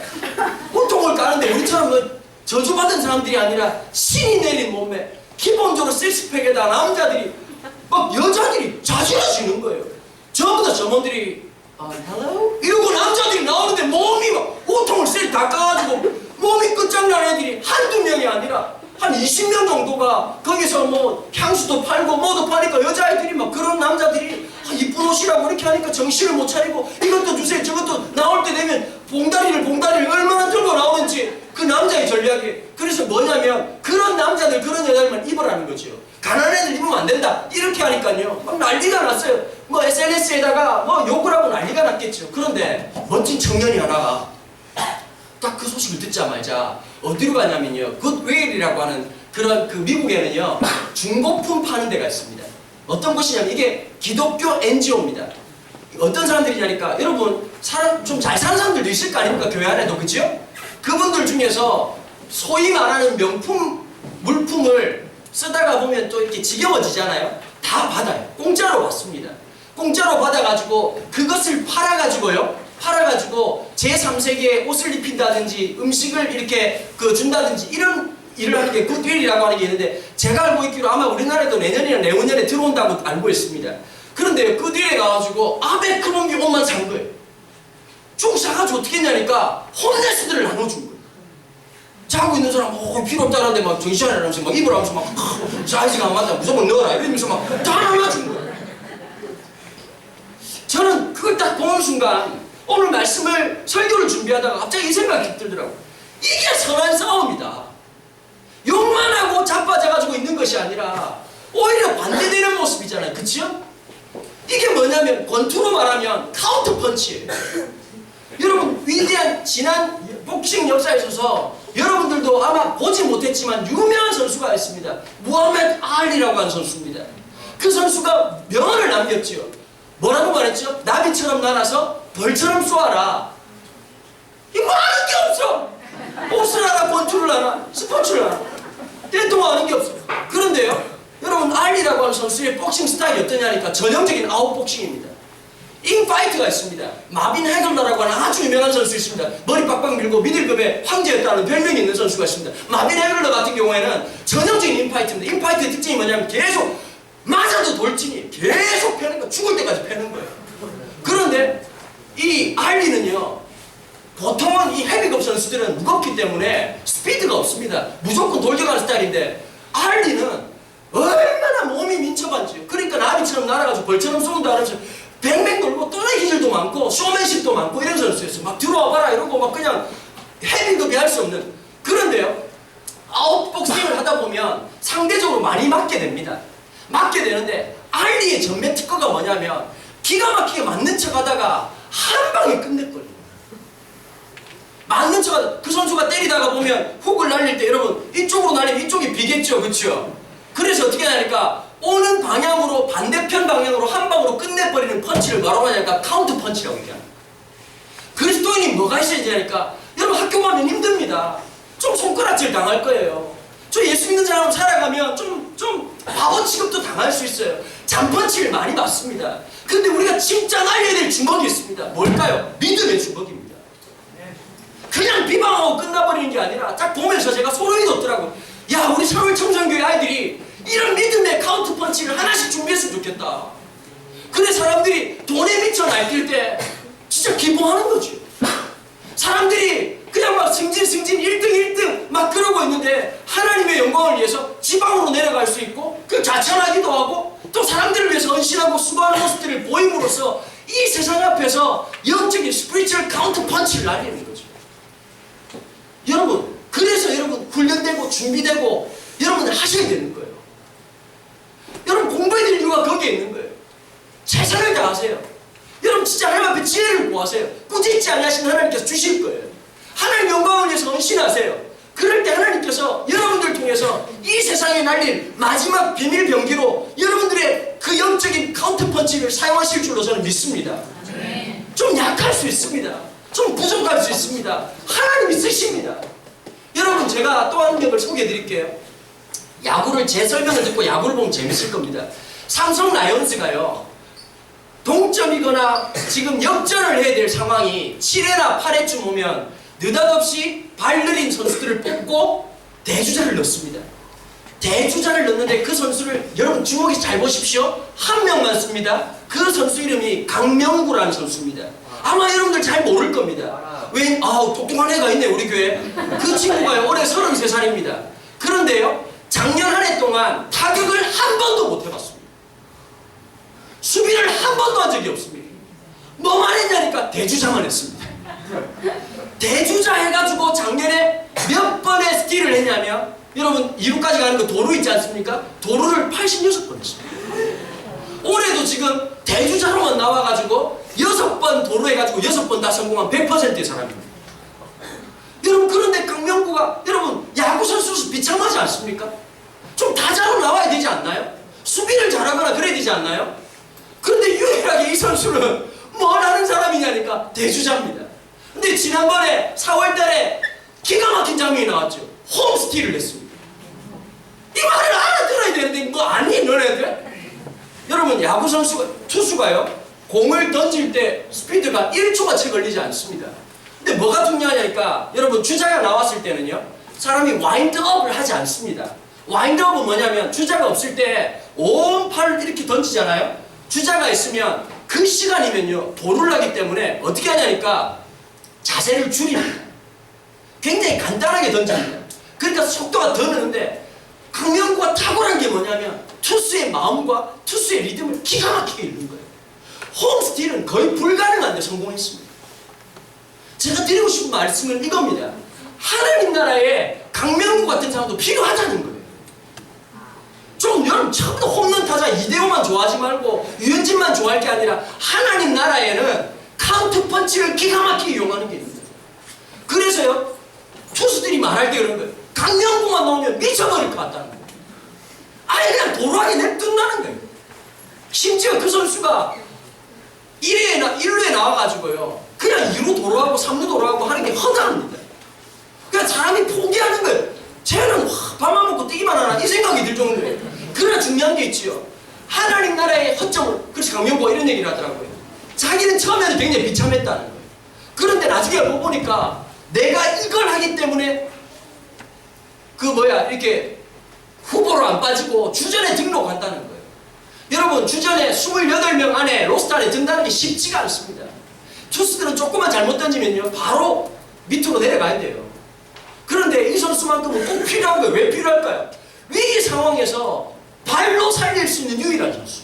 우통을 까는데 우리처럼 뭐 저주받은 사람들이 아니라 신이 내린 몸에 기본적으로 식스팩에다 남자들이 막 여자들이 자지러지는 거예요. 전부 다 점원들이 hello? 이러고 남자들이 나오는데 몸이 막 우통을 셀 다 까가지고 몸이 끝장난 애들이 한두 명이 아니라 한 20명 정도가 거기서 뭐 향수도 팔고 뭐도 파니까 여자애들이 막 그런 남자들이 이쁜 옷이라고 이렇게 하니까 정신을 못 차리고 이것도 주세요 저것도 나올 때 되면 봉다리를 얼마나 들고 나오는지 그 남자의 전략이. 그래서 뭐냐면 그런 남자들 그런 여자들만 입으라는 거죠. 가난한 애들 입으면 안 된다 이렇게 하니까요 막 난리가 났어요. 뭐 SNS에다가 뭐 욕을 하고 난리가 났겠죠. 그런데 멋진 청년이 하나가 딱 그 소식을 듣자마자 어디로 가냐면요 굿웨일이라고 하는 그런 그 미국에는요 중고품 파는 데가 있습니다. 어떤 곳이냐면 이게 기독교 NGO입니다. 어떤 사람들이냐니까 여러분 좀 잘 사는 사람들도 있을 거 아닙니까 교회 안에도 그죠? 그분들 중에서 소위 말하는 명품 물품을 쓰다가 보면 또 이렇게 지겨워지잖아요. 다 받아요. 공짜로 받습니다. 공짜로 받아가지고 그것을 팔아가지고 제3세계에 옷을 입힌다든지 음식을 이렇게 준다든지 이런 일을 하는 게 굿윌이라고 하는 게 있는데 제가 알고 있기로 아마 우리나라에도 내년이나 내후년에 들어온다고 알고 있습니다. 그런데 굿윌에 가가지고 아베크롬비 옷만 산 거예요. 쭉 사가지고 어떻게 했냐니까 홈레스들을 나눠준 거예요. 자고 있는 사람 필요 없다는데 막 정신 안 차리면서 막 입으라면서 막 사이즈가 안 맞다 무조건 넣어라 이러면서 막 다 나눠준 거예요. 저는 그걸 딱 보는 순간 오늘 말씀을 설교를 준비하다가 갑자기 이 생각이 들더라고요. 이게 선한 싸움이다. 욕만 하고 자빠져가지고 있는 것이 아니라 오히려 반대되는 모습이잖아요. 그치요? 이게 뭐냐면 권투로 말하면 카운터 펀치예요. 여러분 위대한 지난 복싱 역사에 있어서 여러분들도 아마 보지 못했지만 유명한 선수가 있습니다. 무하메드 알리라고 하는 선수입니다. 그 선수가 명언을 남겼지요. 뭐라고 말했죠? 나비처럼 날아서 벌처럼 쏘아라. 이 뭐 하는 게 없어. 옷을 하나, 권투를 하나, 스포츠를 하나. 떼통하는 게 없어요. 그런데요, 여러분 알리라고 하는 선수의 복싱 스타일이 어떠냐니까 전형적인 아웃복싱입니다. 인파이트가 있습니다. 마빈 해글러라고 하는 아주 유명한 선수 있습니다. 머리 빡빡 밀고 미들급의 황제였다는 별명이 있는 선수가 있습니다. 마빈 해글러 같은 경우에는 전형적인 인파이트입니다. 인파이트의 특징이 뭐냐면 계속 맞아도 돌진이 계속 패는 거, 죽을 때까지 패는 거예요. 그런데 이 알리는요 보통은 이 헤비급 선수들은 무겁기 때문에 스피드가 없습니다. 무조건 돌려가는 스타일인데 알리는 얼마나 몸이 민첩한지요. 그러니까 나비처럼 날아가지고 벌처럼 쏜다 그러면서 뱅뱅 돌고 또래 기질도 많고 쇼맨십도 많고 이런 선수였어요. 막 들어와봐라 이러고 막 그냥 헤비급이 할 수 없는. 그런데요, 아웃복싱을 하다 보면 상대적으로 많이 맞게 됩니다. 맞게 되는데 알리의 전매 특허가 뭐냐면 기가 막히게 맞는 척 하다가 한 방에 끝냈거든요. 맞는 척, 그 선수가 때리다가 보면 훅을 날릴 때 여러분 이쪽으로 날리면 이쪽이 비겠죠, 그렇죠? 그래서 어떻게 하냐니까 오는 방향으로 반대편 방향으로 한 방으로 끝내버리는 펀치를 뭐라고 하냐니까 카운트 펀치라고 얘기합니다. 그리스도인이 뭐가 있어야 되냐니까 여러분 학교 가면 힘듭니다. 좀 손가락질 당할 거예요. 저 예수 믿는 사람 살아가면 좀 바보 취급도 당할 수 있어요. 잔펀치를 많이 맞습니다. 근데 우리가 진짜 날려야 될 주먹이 있습니다. 뭘까요? 믿음의 주먹입니다. 그냥 비방하고 끝나버리는 게 아니라 딱 보면서 제가 소름이 돋더라고요. 야, 우리 서울 청정교회 아이들이 이런 믿음의 카운트 펀치를 하나씩 준비했으면 좋겠다. 근데 사람들이 돈에 미쳐 날뛸 때 진짜 기뻐하는 거지. 사람들이 그냥 막 승진 1등 막 그러고 있는데 하나님의 영광을 위해서 지방으로 내려갈 수 있고 그 자천하기도 하고 또 사람들을 위해서 헌신하고 수고하는 모습들을 보임으로써 이 세상 앞에서 영적인 스피리추얼 카운트 펀치를 날리는 거죠. 여러분, 그래서 여러분 훈련되고 준비되고 여러분 하셔야 되는 거예요. 여러분 공부해야 될 이유가 거기에 있는 거예요. 최선을 다하세요. 여러분 진짜 하나님 앞에 지혜를 구하세요. 꾸짖지 않으신 하나님께서 주실 거예요. 하나님 영광을 위해서 헌신하세요. 그럴 때 하나님께서 여러분들 통해서 이 세상에 날릴 마지막 비밀 병기로 여러분들의 그 영적인 카운터 펀치를 사용하실 줄로 저는 믿습니다. 좀 약할 수 있습니다. 좀 부족할 수 있습니다. 하나님이 쓰십니다. 여러분 제가 또 한 명을 소개해 드릴게요. 야구를 제 설명을 듣고 야구를 보면 재밌을 겁니다. 삼성 라이온즈가요, 동점이거나 지금 역전을 해야 될 상황이 7회나 8회쯤 오면 느닷없이 발 느린 선수들을 뽑고 대주자를 넣습니다. 대주자를 넣는데 그 선수를 여러분 주목해서 잘 보십시오. 한 명만 씁니다. 그 선수 이름이 강명구라는 선수입니다. 아마 여러분들 잘 모를 겁니다. 왜? 똑똑한 애가 있네 우리 교회. 그 친구가 올해 33살입니다. 그런데요, 작년 한 해 동안 타격을 한 번도 못 해봤습니다. 수비를 한 번도 한 적이 없습니다. 뭐만 했냐니까 대주자만 했습니다. 대주자 해가지고 작년에 몇 번의 스틸을 했냐면 여러분 2루까지 가는 거 도루 있지 않습니까? 도루를 86번 했습니다. 올해도 지금 대주자로만 나와가지고 6번 도루 해가지고 6번 다 성공한 100%의 사람입니다. 여러분 그런데 강명구가 여러분 야구 선수로서 비참하지 않습니까? 좀 다자로 나와야 되지 않나요? 수비를 잘하거나 그래야 되지 않나요? 그런데 유일하게 이 선수는 뭘 하는 사람이냐니까 대주자입니다. 근데 지난번에 4월달에 기가 막힌 장면이 나왔죠. 홈스틸을 했습니다. 이 말을 알아들어야 되는데 뭐 아니 너네들? 여러분 야구 선수가 투수가요 공을 던질 때 스피드가 1초가 채 걸리지 않습니다. 근데 뭐가 중요하냐니까 여러분 주자가 나왔을 때는요 사람이 와인드업을 하지 않습니다. 와인드업은 뭐냐면 주자가 없을 때 온 팔을 이렇게 던지잖아요. 주자가 있으면 그 시간이면요 도루를 하기 때문에 어떻게 하냐니까 자세를 줄입니다. 굉장히 간단하게 던집니다. 그러니까 속도가 더 느는데 강명구가 탁월한 게 뭐냐면 투수의 마음과 투수의 리듬을 기가 막히게 읽는 거예요. 홈스틸은 거의 불가능한데 성공했습니다. 제가 드리고 싶은 말씀은 이겁니다. 하나님 나라에 강명구 같은 사람도 필요하다는 거예요. 좀 여러분 처음부터 홈런 타자 이대호만 좋아하지 말고 유현진만 좋아할 게 아니라 하나님 나라에는 카운트 펀치를 기가 막히게 이용하는 게 있습니다. 그래서요 투수들이 말할 때 그런 거예요. 강명구만 넣으면 미쳐버릴 것 같다는 거예요. 아예 그냥 도루하게 냅둔다는 거예요. 심지어 그 선수가 1루에 나와가지고요 그냥 2루 도루하고 3루 도루하고 하는 게 허다합니다. 그냥 사람이 포기하는 거예요. 쟤는 밥만 먹고 뛰기만 하나 이 생각이 들 정도예요. 그러나 중요한 게 있지요. 하나님 나라의 허점을, 그래서 강명구가 이런 얘기를 하더라고요. 자기는 처음에는 굉장히 비참했다는 거예요. 그런데 나중에 보니까 내가 이걸 하기 때문에 이렇게 후보로 안 빠지고 주전에 등록한다는 거예요. 여러분 주전에 28명 안에 로스터 안에 든다는 게 쉽지가 않습니다. 투수들은 조금만 잘못 던지면요 바로 밑으로 내려가야 돼요. 그런데 이 선수만큼은 꼭 필요한 거예요. 왜 필요할까요? 위기 상황에서 발로 살릴 수 있는 유일한 선수.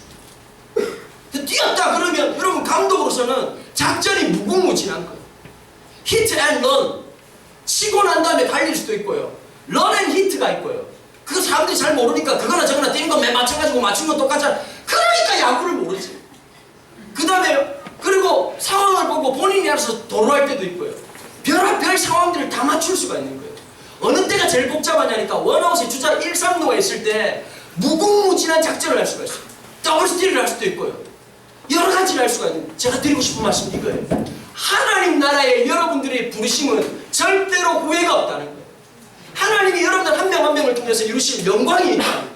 뛰었다 그러면 여러분 감독으로서는 작전이 무궁무진한 거예요. 히트 앤 런, 치고 난 다음에 달릴 수도 있고요. 런 앤 히트가 있고요. 그거 사람들이 잘 모르니까 그거나 저거나 뛰는 건 맨 마찬가지고 맞춘 건 똑같잖아. 그러니까 야구를 모르지. 그 다음에 그리고 상황을 보고 본인이 알아서 도로할 때도 있고요. 별의별 상황들을 다 맞출 수가 있는 거예요. 어느 때가 제일 복잡하냐니까 원아웃에 주자 1, 3루가 있을 때 무궁무진한 작전을 할 수가 있어요. 더블 스틸을 할 수도 있고요. 여러 가지를 할 수가 있는, 제가 드리고 싶은 말씀은 이거예요. 하나님 나라의 여러분들의 부르심은 절대로 후회가 없다는 거예요. 하나님이 여러분들 한 명 한 명을 통해서 이루실 영광이 있다는 거예요.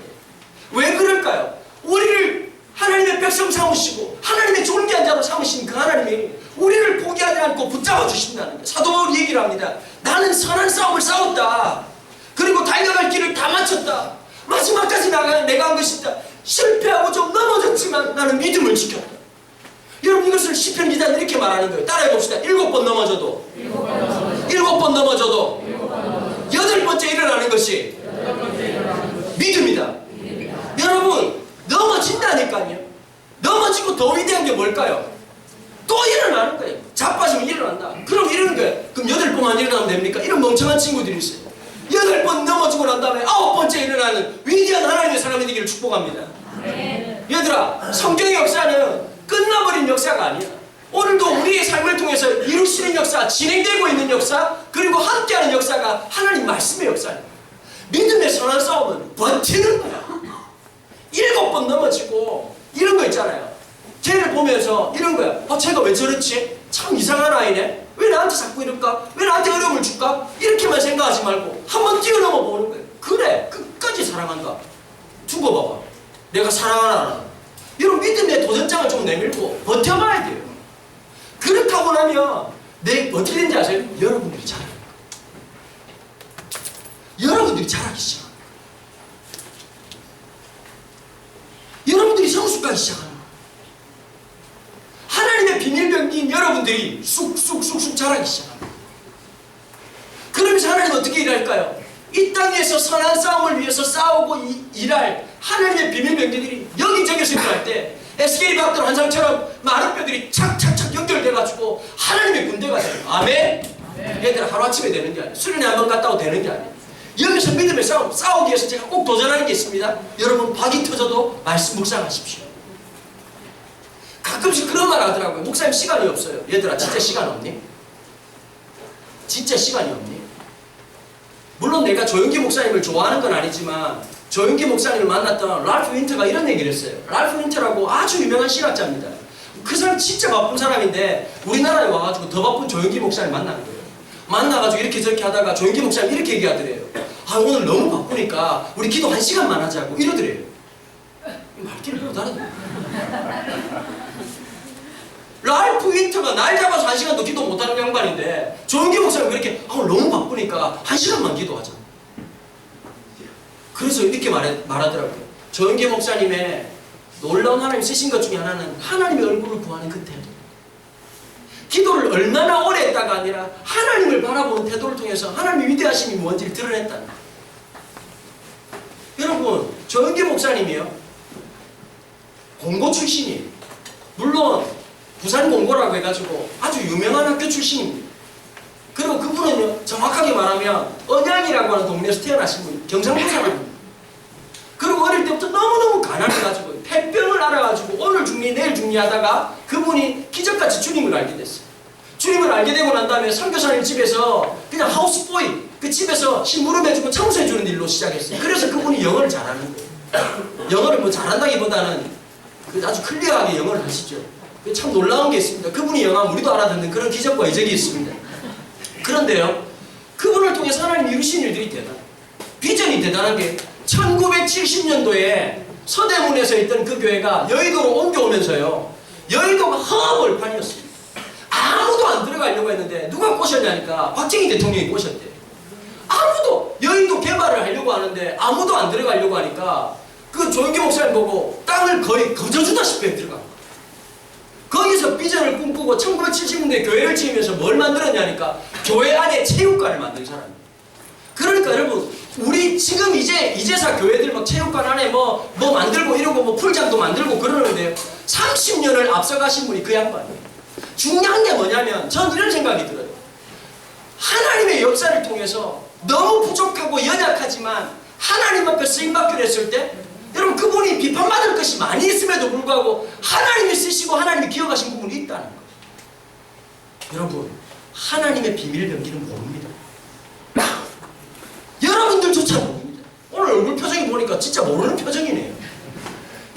왜 그럴까요? 우리를 하나님의 백성 삼으시고 하나님의 존귀한 자로 삼으신 그 하나님이 우리를 포기하지 않고 붙잡아 주신다는 거예요. 사도 바울이 얘기를 합니다. 나는 선한 싸움을 싸웠다. 그리고 달려갈 길을 다 마쳤다. 마지막까지 내가 한 것이다. 실패하고 좀 넘어졌지만 나는 믿음을 지켰다. 여러분 이것을 시편 기자는 이렇게 말하는 거예요. 따라해 봅시다. 7번 넘어져도 7번 넘어져도 8번째 일어나는 것이 믿음이다. 여러분 넘어진다니까요. 넘어지고 더 위대한 게 뭘까요? 또 일어나는 거예요. 자빠지면 일어난다. 그럼 이러는 거예요. 그럼 8번만 일어나면 됩니까? 이런 멍청한 친구들이 있어요. 8번 넘어지고 난 다음에 9번째 일어나는 위대한 하나님의 사람이 되기를 축복합니다. 얘들아, 성경의 역사는 끝나버린 역사가 아니야. 오늘도 우리의 삶을 통해서 이루시는 역사, 진행되고 있는 역사, 그리고 함께하는 역사가 하나님 말씀의 역사예요. 믿음의 선한 싸움은 버티는 거야. 7번 넘어지고 이런 거 있잖아요. 쟤를 보면서 이런 거야. 쟤가 왜 저렇지? 참 이상한 아이네. 왜 나한테 자꾸 이럴까? 왜 나한테 어려움을 줄까? 이렇게만 생각하지 말고 한번 뛰어넘어 보는 거예요. 그래, 끝까지 사랑한다. 두고 봐봐. 내가 사랑하나? 이런 믿음의 도전장을 좀 내밀고 버텨봐야 돼요. 그렇다고 나면 어떻게 되는지 아세요? 여러분들이 잘하는 거예요. 여러분들이 잘하기 시작합니다. 여러분들이 성숙하기 시작합니다. 하나님의 비밀병기인 여러분들이 쑥쑥쑥쑥 자라기 시작합니다. 그러면서 하나님은 어떻게 일할까요? 이 땅에서 선한 싸움을 위해서 싸우고 일할 하나님의 비밀병기들이 여기저기서 일어날 때 에스겔이 봤던 환상처럼 많은 뼈들이 착착착 연결돼가지고 하나님의 군대가 돼요. 아멘? 얘들아 하루아침에 되는 게 아니에요. 수련회 한번 갔다 오고 되는 게 아니에요. 여기서 믿음의 싸우기 위해서 제가 꼭 도전하는 게 있습니다. 여러분 박이 터져도 말씀 묵상하십시오. 가끔씩 그런 말 하더라고요. 목사님 시간이 없어요. 얘들아 진짜 시간 없니? 진짜 시간이 없니? 물론 내가 조용기 목사님을 좋아하는 건 아니지만 조용기 목사님을 만났던 랄프 윈터가 이런 얘기를 했어요. 랄프 윈터라고 아주 유명한 신학자입니다. 그 사람 진짜 바쁜 사람인데 우리나라에 와가지고 더 바쁜 조용기 목사님 만나는 거예요. 만나가지고 이렇게 저렇게 하다가 조용기 목사님 이렇게 얘기하더래요. 오늘 너무 바쁘니까 우리 기도 1시간만 하자고 이러더래요. 말귀를 못 알아듣는 랄프 윈터가 날 잡아서 1시간도 기도 못하는 양반인데 조용기 목사님 그렇게 오늘 너무 바쁘니까 1시간만 기도하자. 그래서 이렇게 말하더라고요. 조용기 목사님의 놀라운 하나님 쓰신 것 중에 하나는 하나님의 얼굴을 구하는 그 태도. 기도를 얼마나 오래 했다가 아니라 하나님을 바라보는 태도를 통해서 하나님의 위대하심이 뭔지를 드러냈다는 거예요. 여러분 조용기 목사님이요 공고 출신이에요. 물론 부산 공고라고 해가지고 아주 유명한 학교 출신입니다. 그리고 그분은요 정확하게 말하면 언양이라고 하는 동네에서 태어나신 분, 경상도 사람입니다. 그리고 어릴 때부터 너무너무 가난해가지고 폐병을 앓아가지고 오늘 중리 내일 중리 하다가 그분이 기적같이 주님을 알게 됐어요. 주님을 알게 되고 난 다음에 선교사님 집에서 그냥 하우스보이, 그 집에서 심부름 해주고 청소해주는 일로 시작했어요. 그래서 그분이 영어를 잘하는 거예요. 영어를 뭐 잘한다기보다는 아주 클리어하게 영어를 하시죠. 참 놀라운 게 있습니다. 그분이 영어하면 우리도 알아듣는 그런 기적과 이적이 있습니다. 그런데요 그분을 통해서 하나님이 이루신 일들이 대단해요. 비전이 대단한 게 1970년도에 서대문에서 있던 그 교회가 여의도로 옮겨오면서요 여의도가 허벌판이었습니다. 아무도 안 들어가려고 했는데 누가 꼬셨냐니까 박정희 대통령이 꼬셨대요. 아무도 여의도 개발을 하려고 하는데 아무도 안 들어가려고 하니까 그 조영기 목사님 보고 땅을 거의 거저주다시피 들어가. 거기서 비전을 꿈꾸고 1970년대 교회를 지으면서 뭘 만들었냐니까 교회 안에 체육관을 만든 사람이에요. 그러니까 여러분 우리 지금 이제사 교회들 막 체육관 안에 뭐 만들고 이러고 뭐 풀장도 만들고 그러는데요. 30년을 앞서가신 분이 그 양반이에요. 중요한 게 뭐냐면 전 이런 생각이 들어요. 하나님의 역사를 통해서 너무 부족하고 연약하지만 하나님 앞에 쓰임받기로 했을 때 여러분 그분이 비판받을 것이 많이 있음에도 불구하고 하나님이 쓰시고 하나님이 기억하신 부분이 있다는 거예요. 여러분 하나님의 비밀 병기는 모릅니다. 여러분들조차 모릅니다. 오늘 얼굴 표정이 보니까 진짜 모르는 표정이네요.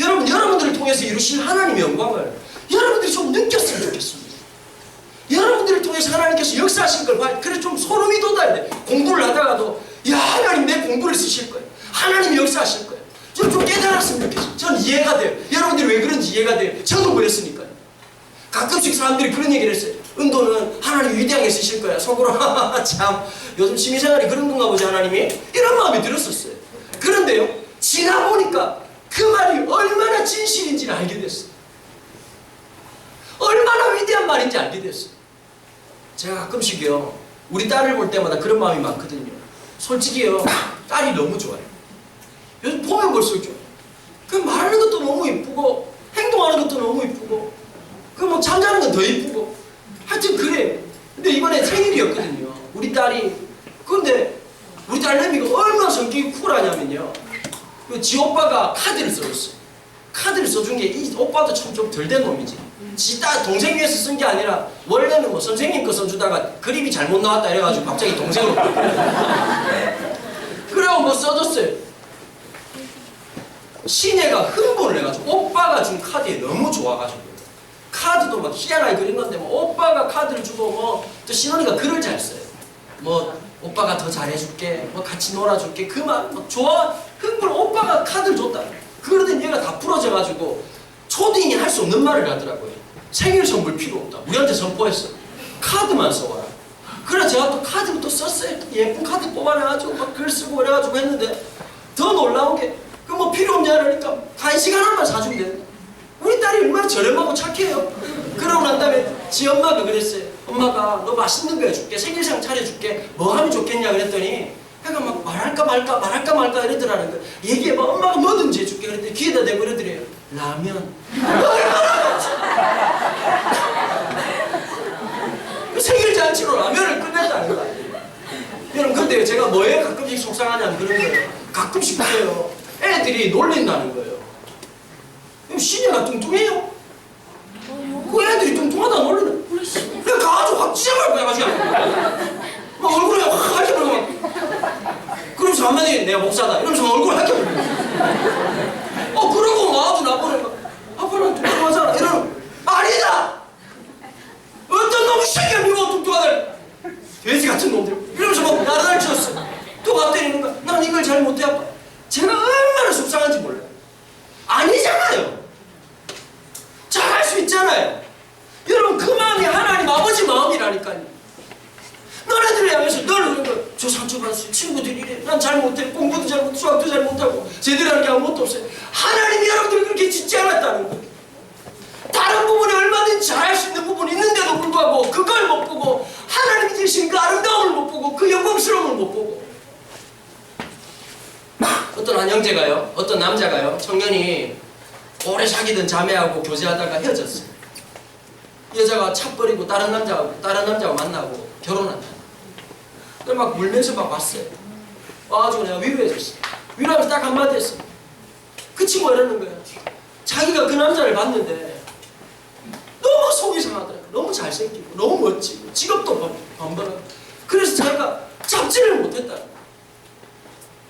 여러분 여러분들을 통해서 이루실 하나님의 영광을 여러분들이 좀 느꼈으면 좋겠습니다. 여러분들을 통해서 하나님께서 역사하신 걸 봐야 그래 좀 소름이 돋아야 돼. 공부를 하다가도 야 하나님 내 공부를 쓰실 거예요. 하나님이 역사하실 거예요. 좀 깨달았으면 좋겠어요. 전 이해가 돼요. 여러분들이 왜 그런지 이해가 돼요. 저도 그랬으니까요. 가끔씩 사람들이 그런 얘기를 했어요. 은도는 하나님 위대하게 쓰실 거야. 속으로 참 요즘 취미생활이 그런 건가 보지 하나님이? 이런 마음이 들었었어요. 그런데요 지나 보니까 그 말이 얼마나 진실인지를 알게 됐어요. 얼마나 위대한 말인지 알게 됐어요. 제가 가끔씩요 우리 딸을 볼 때마다 그런 마음이 많거든요. 솔직히요 딸이 너무 좋아요. 요즘 보면 볼수록 좋아요. 그 말하는 것도 너무 이쁘고 행동하는 것도 너무 이쁘고 그 뭐 잠자는 건 더 이쁘고 하여튼 그래요. 근데 이번에 생일이었거든요. 우리 딸이. 근데 우리 딸내미가 얼마나 성격이 쿨하냐면요 지 오빠가 카드를 써줬어요. 카드를 써준 게 이 오빠도 참 좀 덜 된 놈이지. 지 딸 동생 위해서 쓴 게 아니라 원래는 뭐 선생님 거 써주다가 그림이 잘못 나왔다 이래가지고 갑자기 동생으로 그래고 뭐 써줬어요. 신혜가 흥분을 해가지고 오빠가 준 카드에 너무 좋아가지고 카드도 막 희한하게 그린 건데 뭐 오빠가 카드를 주고 뭐 또 신원이가 글을 잘 써요. 뭐 오빠가 더 잘해줄게 뭐 같이 놀아줄게 그 말 뭐 좋아 흥분 오빠가 카드를 줬다. 그러더니 얘가 다 부러져가지고 초딩이 할 수 없는 말을 하더라고요. 생일 선물 필요 없다. 우리한테 선포했어. 카드만 써와라. 그래 제가 또 카드부터 썼어요. 또 예쁜 카드 뽑아내가지고 막 글 쓰고 그래가지고 했는데 더 놀라운 게 그 뭐 필요 없냐 그러니까 간식 하나만 사주면 된다. 우리 딸이 얼마나 저렴하고 착해요. 그러고 난 다음에 지 엄마가 그랬어요. 엄마가 너 맛있는 거 해줄게. 생일상 차려줄게. 뭐 하면 좋겠냐 그랬더니 애가 막 말할까 말까 이러더라는 거예요. 얘기해봐. 엄마가 뭐든지 해줄게. 그랬더니 귀에다 대고 이러더래요. 라면. 생일 잔치로 라면을 끝냈다는 거예요. 여러분 근데 제가 뭐에 가끔씩 속상하냐면 그런 거예요. 가끔씩 그래요. 애들이 놀린다는 거예요. 신혜가 뚱뚱해요. 그 애들이 뚱뚱하다 놀리는. 그래 가가지고 확 찢어버릴 거야 가지고. 막 얼굴에 확 하켜버리고 막. 그러면서 한마디 내가 목사다 이러면서 막 얼굴에 하켜버리고. 그러고 막 아주 나보네 막 아빠는 뚱뚱하잖아 이러는. 아니다. 어떤 놈이 새끼가 미워 뚱뚱하다. 돼지 같은 놈들. 이러면서 막 나를 쳤어. 또 막 때리는 거야. 난 이걸 잘 못해 아빠. 제가 얼마나 속상한지 몰라요. 아니잖아요. 잘할 수 있잖아요. 여러분 그 마음이 하나님 아버지 마음이라니까요. 너네들을 향해서 늘 그런 거. 저 상처받았어요. 친구들이 이래. 난 잘 못해. 공부도 잘 못해. 수학도 잘 못하고 제대로 하는 게 아무것도 없어요. 하나님이 여러분들을 그렇게 짓지 않았다는 거예요. 다른 부분에 얼마든지 잘할 수 있는 부분이 있는데도 불구하고 그걸 못 보고 하나님이 주신 그 아름다움을 못 보고 그 영광스러움을 못 보고 어떤 한 형제가요. 어떤 남자가요. 청년이 오래 사귀던 자매하고 교제하다가 헤어졌어요. 여자가 차 버리고 다른 남자하고 만나고 결혼한다. 그래 막 울면서 막 왔어요. 와가지고 내가 위로해줬어. 위로하면서 딱 한마디 했어. 그 친구가 이러는 거예요. 자기가 그 남자를 봤는데 너무 속이 상하더라고요. 너무 잘생기고 너무 멋지고 직업도 번번하고 그래서 자기가 잡지를 못했다.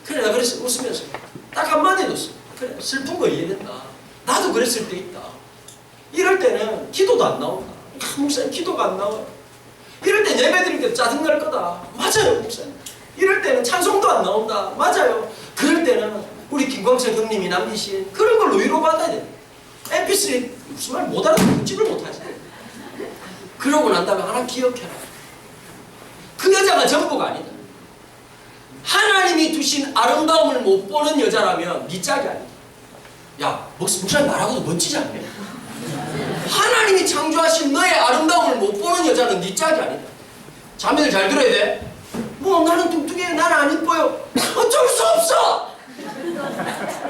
그래 나 그래서 웃으면서 딱 한마디 해줬어. 그래 슬픈 거 이해된다. 나도 그랬을 때 있다. 이럴 때는 기도도 안 나온다. 목사님 기도가 안 나와요. 이럴 땐 예배 드릴 때 짜증날 거다. 맞아요 목사님. 이럴 때는 찬송도 안 나온다. 맞아요. 그럴 때는 우리 김광석 형님이 남기신 그런 걸로 위로받아야 돼. MP3 무슨 말 못 알아듣고 묵집을 못하지. 그러고 난 다음에 하나 기억해라. 그 여자가 전부가 아니다. 하나님이 두신 아름다움을 못 보는 여자라면 네 짝이 아니다. 야, 목사님 말하고도 멋지지 않냐? 하나님이 창조하신 너의 아름다움을 못 보는 여자는 네 짝이 아니다. 자매들 잘 들어야 돼. 뭐 나는 뚱뚱해, 나는 안 이뻐요. 어쩔 수 없어.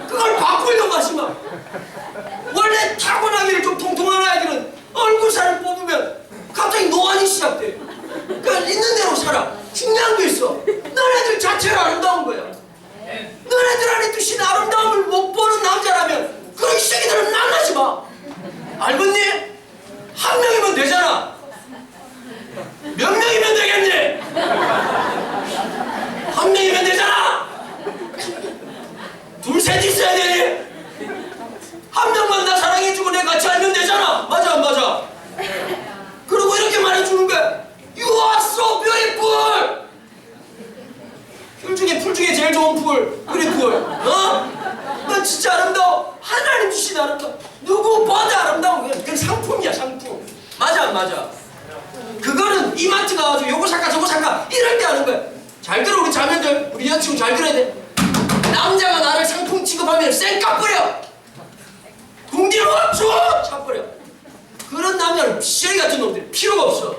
그걸 바꾸려고 하지 마. 원래 타고나기를 좀 하나님 주신 아름다움을 못 보는 남자라면 그런 시기들은 만나지 마. 알겠니? 한 명이면 되잖아. 몇 명이면 되겠니? 한 명이면 되잖아. 둘, 셋 있어야 되니? 한 명만 나 사랑해주고 내가 같이 알면 되잖아. 맞아 안 맞아? 그리고 이렇게 말해주는 거야. You are so beautiful. 풀 중에 제일 좋은 풀. beautiful. 넌 진짜 아름다워. 하나님 주신 아름다워. 누구보다 아름다운 게 그건 상품이야, 상품. 맞아 안 맞아? 그거는 이마트 가가지고 요거 살까 저거 살까 이럴 때 하는 거야. 잘 들어 우리 자매들, 우리 여자친구 잘 들어야 돼. 남자가 나를 상품 취급하면 쌩까 뿌려. 궁디로 줘! 차버려. 그런 남자는 시리 같은 놈들이 필요가 없어.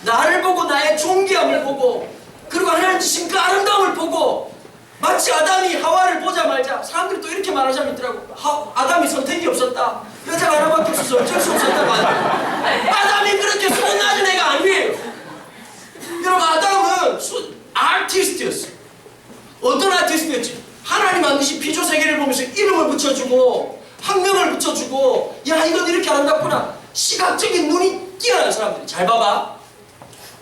나를 보고 나의 존귀함을 보고 그리고 하나님 주신 그 아름다움을 보고 마치 아담이 하와를 보자마자 사람들이 또 이렇게 말하는 사람이 있더라고. 아담이 선택이 없었다. 여자가 하나밖에 없어서 어쩔 수 없었다고 하더라고. 아담이 그렇게 손 낮은 애가 아니에요. 여러분 아담은 아티스트였어. 어떤 아티스트였지? 하나님 만드신 피조 세계를 보면서 이름을 붙여주고 학명을 붙여주고 야 이건 이렇게 아름답구나. 시각적인 눈이 뛰어난 사람들이. 잘 봐봐.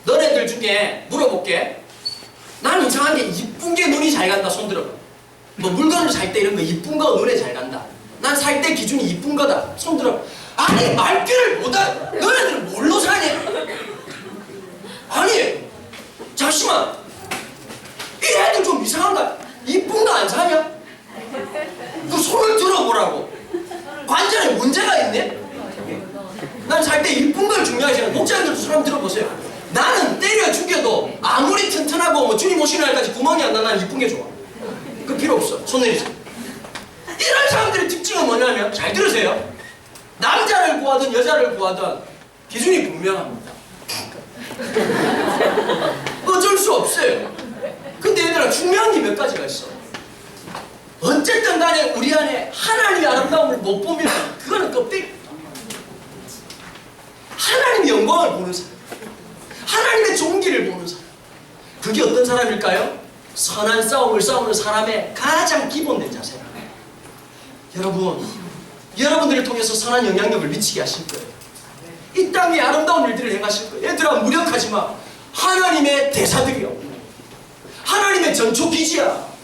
너네들 중에 물어볼게. 난 이상한 게 이쁜 게 눈이 잘 간다. 손 들어봐. 뭐 물건을 살 때 이런 거 이쁜 거 눈에 잘 간다. 난 살 때 기준이 이쁜 거다. 손 들어봐. 아니 말귀를 못한 너네들은 뭘로 사냐? 아니 잠시만 이 애들 좀 이상한가? 이쁜 거 안 사냐? 그 손을 들어보라고. 관절에 문제가 있네? 난 살 때 이쁜 걸 중요하지 않아. 목자들도 사람 들어보세요. 나는 때려 죽여도 아무리 튼튼하고 뭐 주님 오시는 날까지 구멍이 안 나. 난 이쁜 게 좋아. 그 필요 없어. 손 내리세요. 이런 사람들의 특징은 뭐냐면 잘 들으세요. 남자를 구하든 여자를 구하든 기준이 분명합니다. 어쩔 수 없어요. 근데 얘들아 중요한 게 몇 가지가 있어. 어쨌든 간에 우리 안에 하나님의 아름다움을 못 보면 그거는 껍데기. 하나님의 영광을 보는 사람, 하나님의 존귀를 보는 사람, 그게 어떤 사람일까요? 선한 싸움을 싸우는 사람의 가장 기본된 자세라. 여러분, 여러분들을 통해서 선한 영향력을 미치게 하실 거예요. 이 땅에 아름다운 일들을 행하실 거예요. 얘들아 무력하지 마. 하나님의 대사들이요. 하나님의 전초기지야.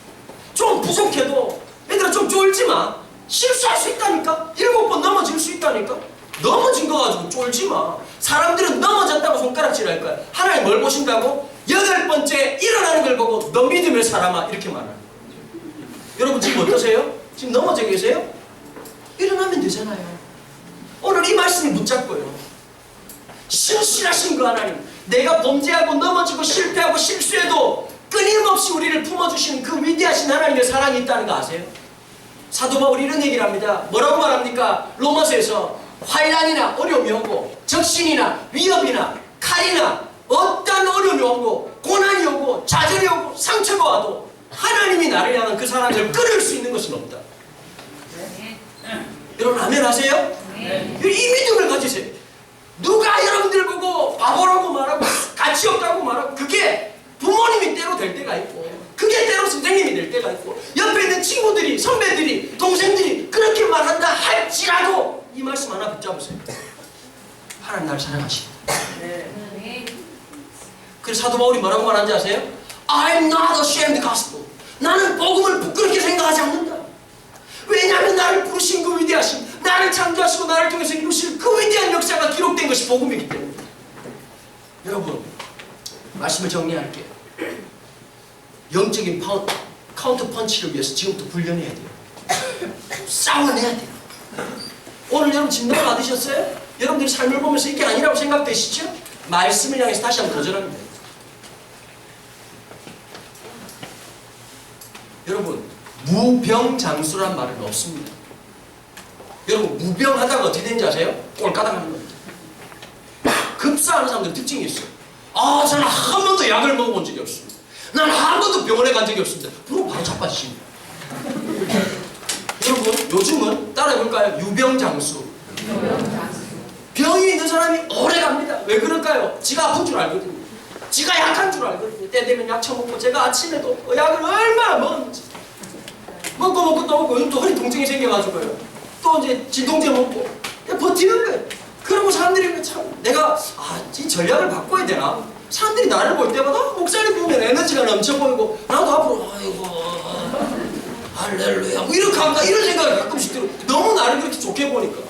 좀 부족해도 얘들아 좀 쫄지 마. 실수할 수 있다니까. 7번 넘어질 수 있다니까. 넘어진 거 가지고 쫄지 마. 사람들은 넘어졌다고 손가락질할 거야. 하나님 뭘 보신다고? 8번째 일어나는 걸 보고 너 믿음의 사람아 이렇게 말하는 거야. 여러분 지금 어떠세요? 지금 넘어져 계세요? 일어나면 되잖아요. 오늘 이 말씀이 붙잡고요. 신실하신 그 하나님, 내가 범죄하고 넘어지고 실패하고 실수해도 끊임없이 우리를 품어주시는 그 위대하신 하나님의 사랑이 있다는 거 아세요? 사도 바울이 이런 얘기를 합니다. 뭐라고 말합니까? 로마서에서 환난이나 어려움이 오고 적신이나 위협이나 칼이나 어떤 어려움이 오고 고난이 오고 좌절이 오고 상처가 와도 하나님이 나를 향한 그 사랑을 끊을 수 있는 것은 없다. 여러분 아멘 하세요? 이 믿음을 가지세요. 누가 여러분들 보고 바보라고 말하고 가치 없다고 말하고 그게 부모님이 때로 될 때가 있고 그게 때로 선생님이 될 때가 있고 옆에 있는 친구들이 선배들이 동생들이 그렇게 말한다 할지라도 이 말씀 하나 붙잡으세요. 하나님 나를 사랑하신다. 그래서 사도 바울이 뭐라고 말하는지 아세요? I'm not ashamed of the gospel. 나는 복음을 부끄럽게 생각하지 않는다. 왜냐하면 나를 부르신 그 위대하신, 나를 창조하시고 나를 통해서 이루실 그 위대한 역사가 기록된 것이 복음이기 때문에. 여러분 말씀을 정리할게요. 영적인 카운터 펀치를 위해서 지금부터 훈련해야 돼요. 싸워내야 돼요. 오늘 여러분 진단 받으셨어요? 여러분들이 삶을 보면서 이게 아니라고 생각되시죠? 말씀을 향해서 다시 한번 도전합니다. 여러분 무병장수란 말은 없습니다. 여러분 무병하다가 어떻게 되는지 아세요? 꼴까닥하는 겁니다. 급사하는 사람들 특징이 있어요. 아 저는 한 번도 약을 먹어본 적이 없습니다. 난 한 번도 병원에 간 적이 없습니다. 그럼 바로 자빠지십니다. 여러분 요즘은 따라해볼까요? 유병장수. 병이 있는 사람이 오래 갑니다. 왜 그럴까요? 지가 아픈 줄 알거든요. 지가 약한 줄 알거든요. 때 되면 약 처먹고 제가 아침에도 약을 얼마나 먹었는지 먹고 또 먹고 요즘 또 허리 통증이 생겨가지고요. 또 이제 진통제 먹고 버티는 거예요. 그러고 사람들이 참 내가 이 전략을 바꿔야 되나? 사람들이 나를 볼 때마다 목살이 보면 에너지가 넘쳐 보이고 나도 앞으로 아이고 할렐루야 뭐 이렇게 할까 이런 생각이 가끔씩 들어. 너무 나를 그렇게 좋게 보니까.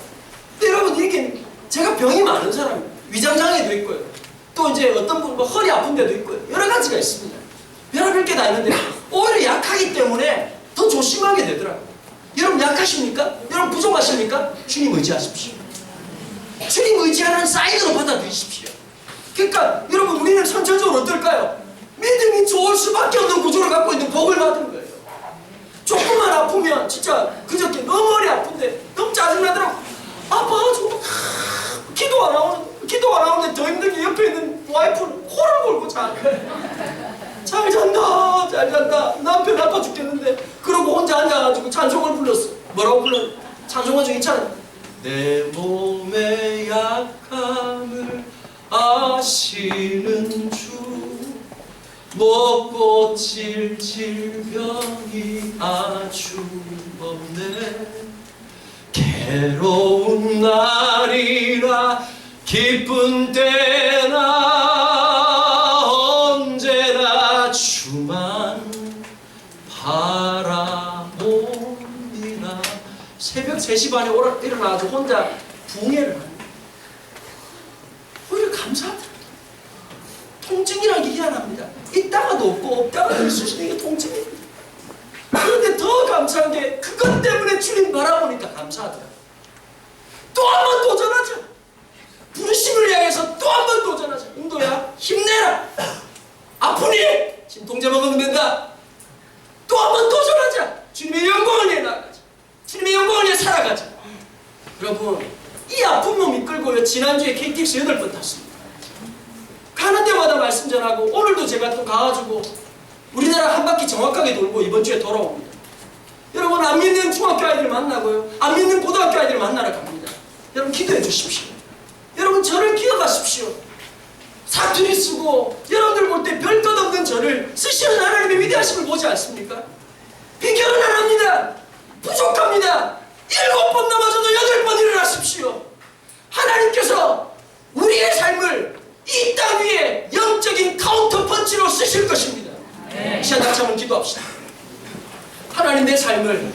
근데 여러분 이게 제가 병이 많은 사람이에요. 위장장애도 있고요. 또 이제 어떤 분은 뭐 허리 아픈 데도 있고요. 여러 가지가 있습니다. 별의별 게 다 있는데 오히려 약하기 때문에 더 조심하게 되더라고요. 여러분 약하십니까? 여러분 부족하십니까? 주님 의지하십시오. 주님 의지하는 사인으로 받아들이십시오. 그러니까 여러분 우리는 선천적으로 어떨까요? 믿음이 좋을 수밖에 없는 구조를 갖고 있는 복을 받은 거예요. 조금만 아프면 진짜 그저께 너무 허리 아픈데 너무 짜증나더라고. 아파가지고 기도 안 하는데 더 힘든 게 옆에 있는 와이프는 코를 골고 잘 잔다 남편 아파 죽겠는데 그러고 혼자 앉아가지고 찬송을 불렀어. 뭐라고 불렀어? 찬송은 중에 있잖아. 내 몸의 약함을 아시는 주 먹고 칠 질병이 아주 없네. 괴로운 날이라 기쁜 때나 언제나 주만 바라봅니다. 새벽 3시 반에 일어나서 혼자 붕해를 합니다. 오히려 감사하더라고요. 통증이란 게 희한합니다. 있다가도 없고 없다가도 있을 수 있는 게 통증입니다. 그런데 더 감사한 게 그것 때문에 주님 바라보니까 감사하더라고요. 또 한 번 도전하자. 부르심을 향해서 또 한 번 도전하자. 인도야 힘내라. 아프니 진통제 먹으면 된다. 또 한 번 도전하자. 주님의 영광을 위해 나가자. 주님의 영광을 위해 살아가자. 여러분 이 아픈 몸 이끌고요. 지난주에 KTX 8번 탔습니다. 가는 데마다 말씀 전하고 오늘도 제가 또 가가지고 우리나라 한 바퀴 정확하게 돌고 이번 주에 돌아옵니다. 여러분 안 믿는 중학교 아이들 만나고요. 안 믿는 고등학교 아이들 만나러 갑니다. 여러분 기도해 주십시오. 여러분 저를 기억하십시오. 사투리 쓰고 여러분들 볼 때 별 것 없는 저를 쓰시는 하나님의 위대하심을 보지 않습니까? 비결은 안 합니다. 부족합니다. 7번 넘어져도 8번 일어나십시오. 하나님께서 우리의 삶을 이 땅 위에 영적인 카운터 펀치로 쓰실 것입니다. 이 시간 같이 한번 기도합시다. 하나님 내 삶을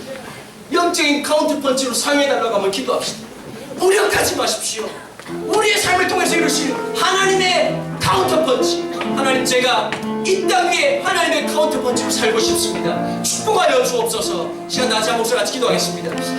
영적인 카운터 펀치로 사용해달라고 한번 기도합시다. 무력하지 마십시오. 우리의 삶을 통해서 이루실 하나님의 카운터 펀치. 하나님 제가 이 땅 위에 하나님의 카운터 펀치로 살고 싶습니다. 축복하여 주옵소서. 시간 다시 한 목소리 같이 기도하겠습니다.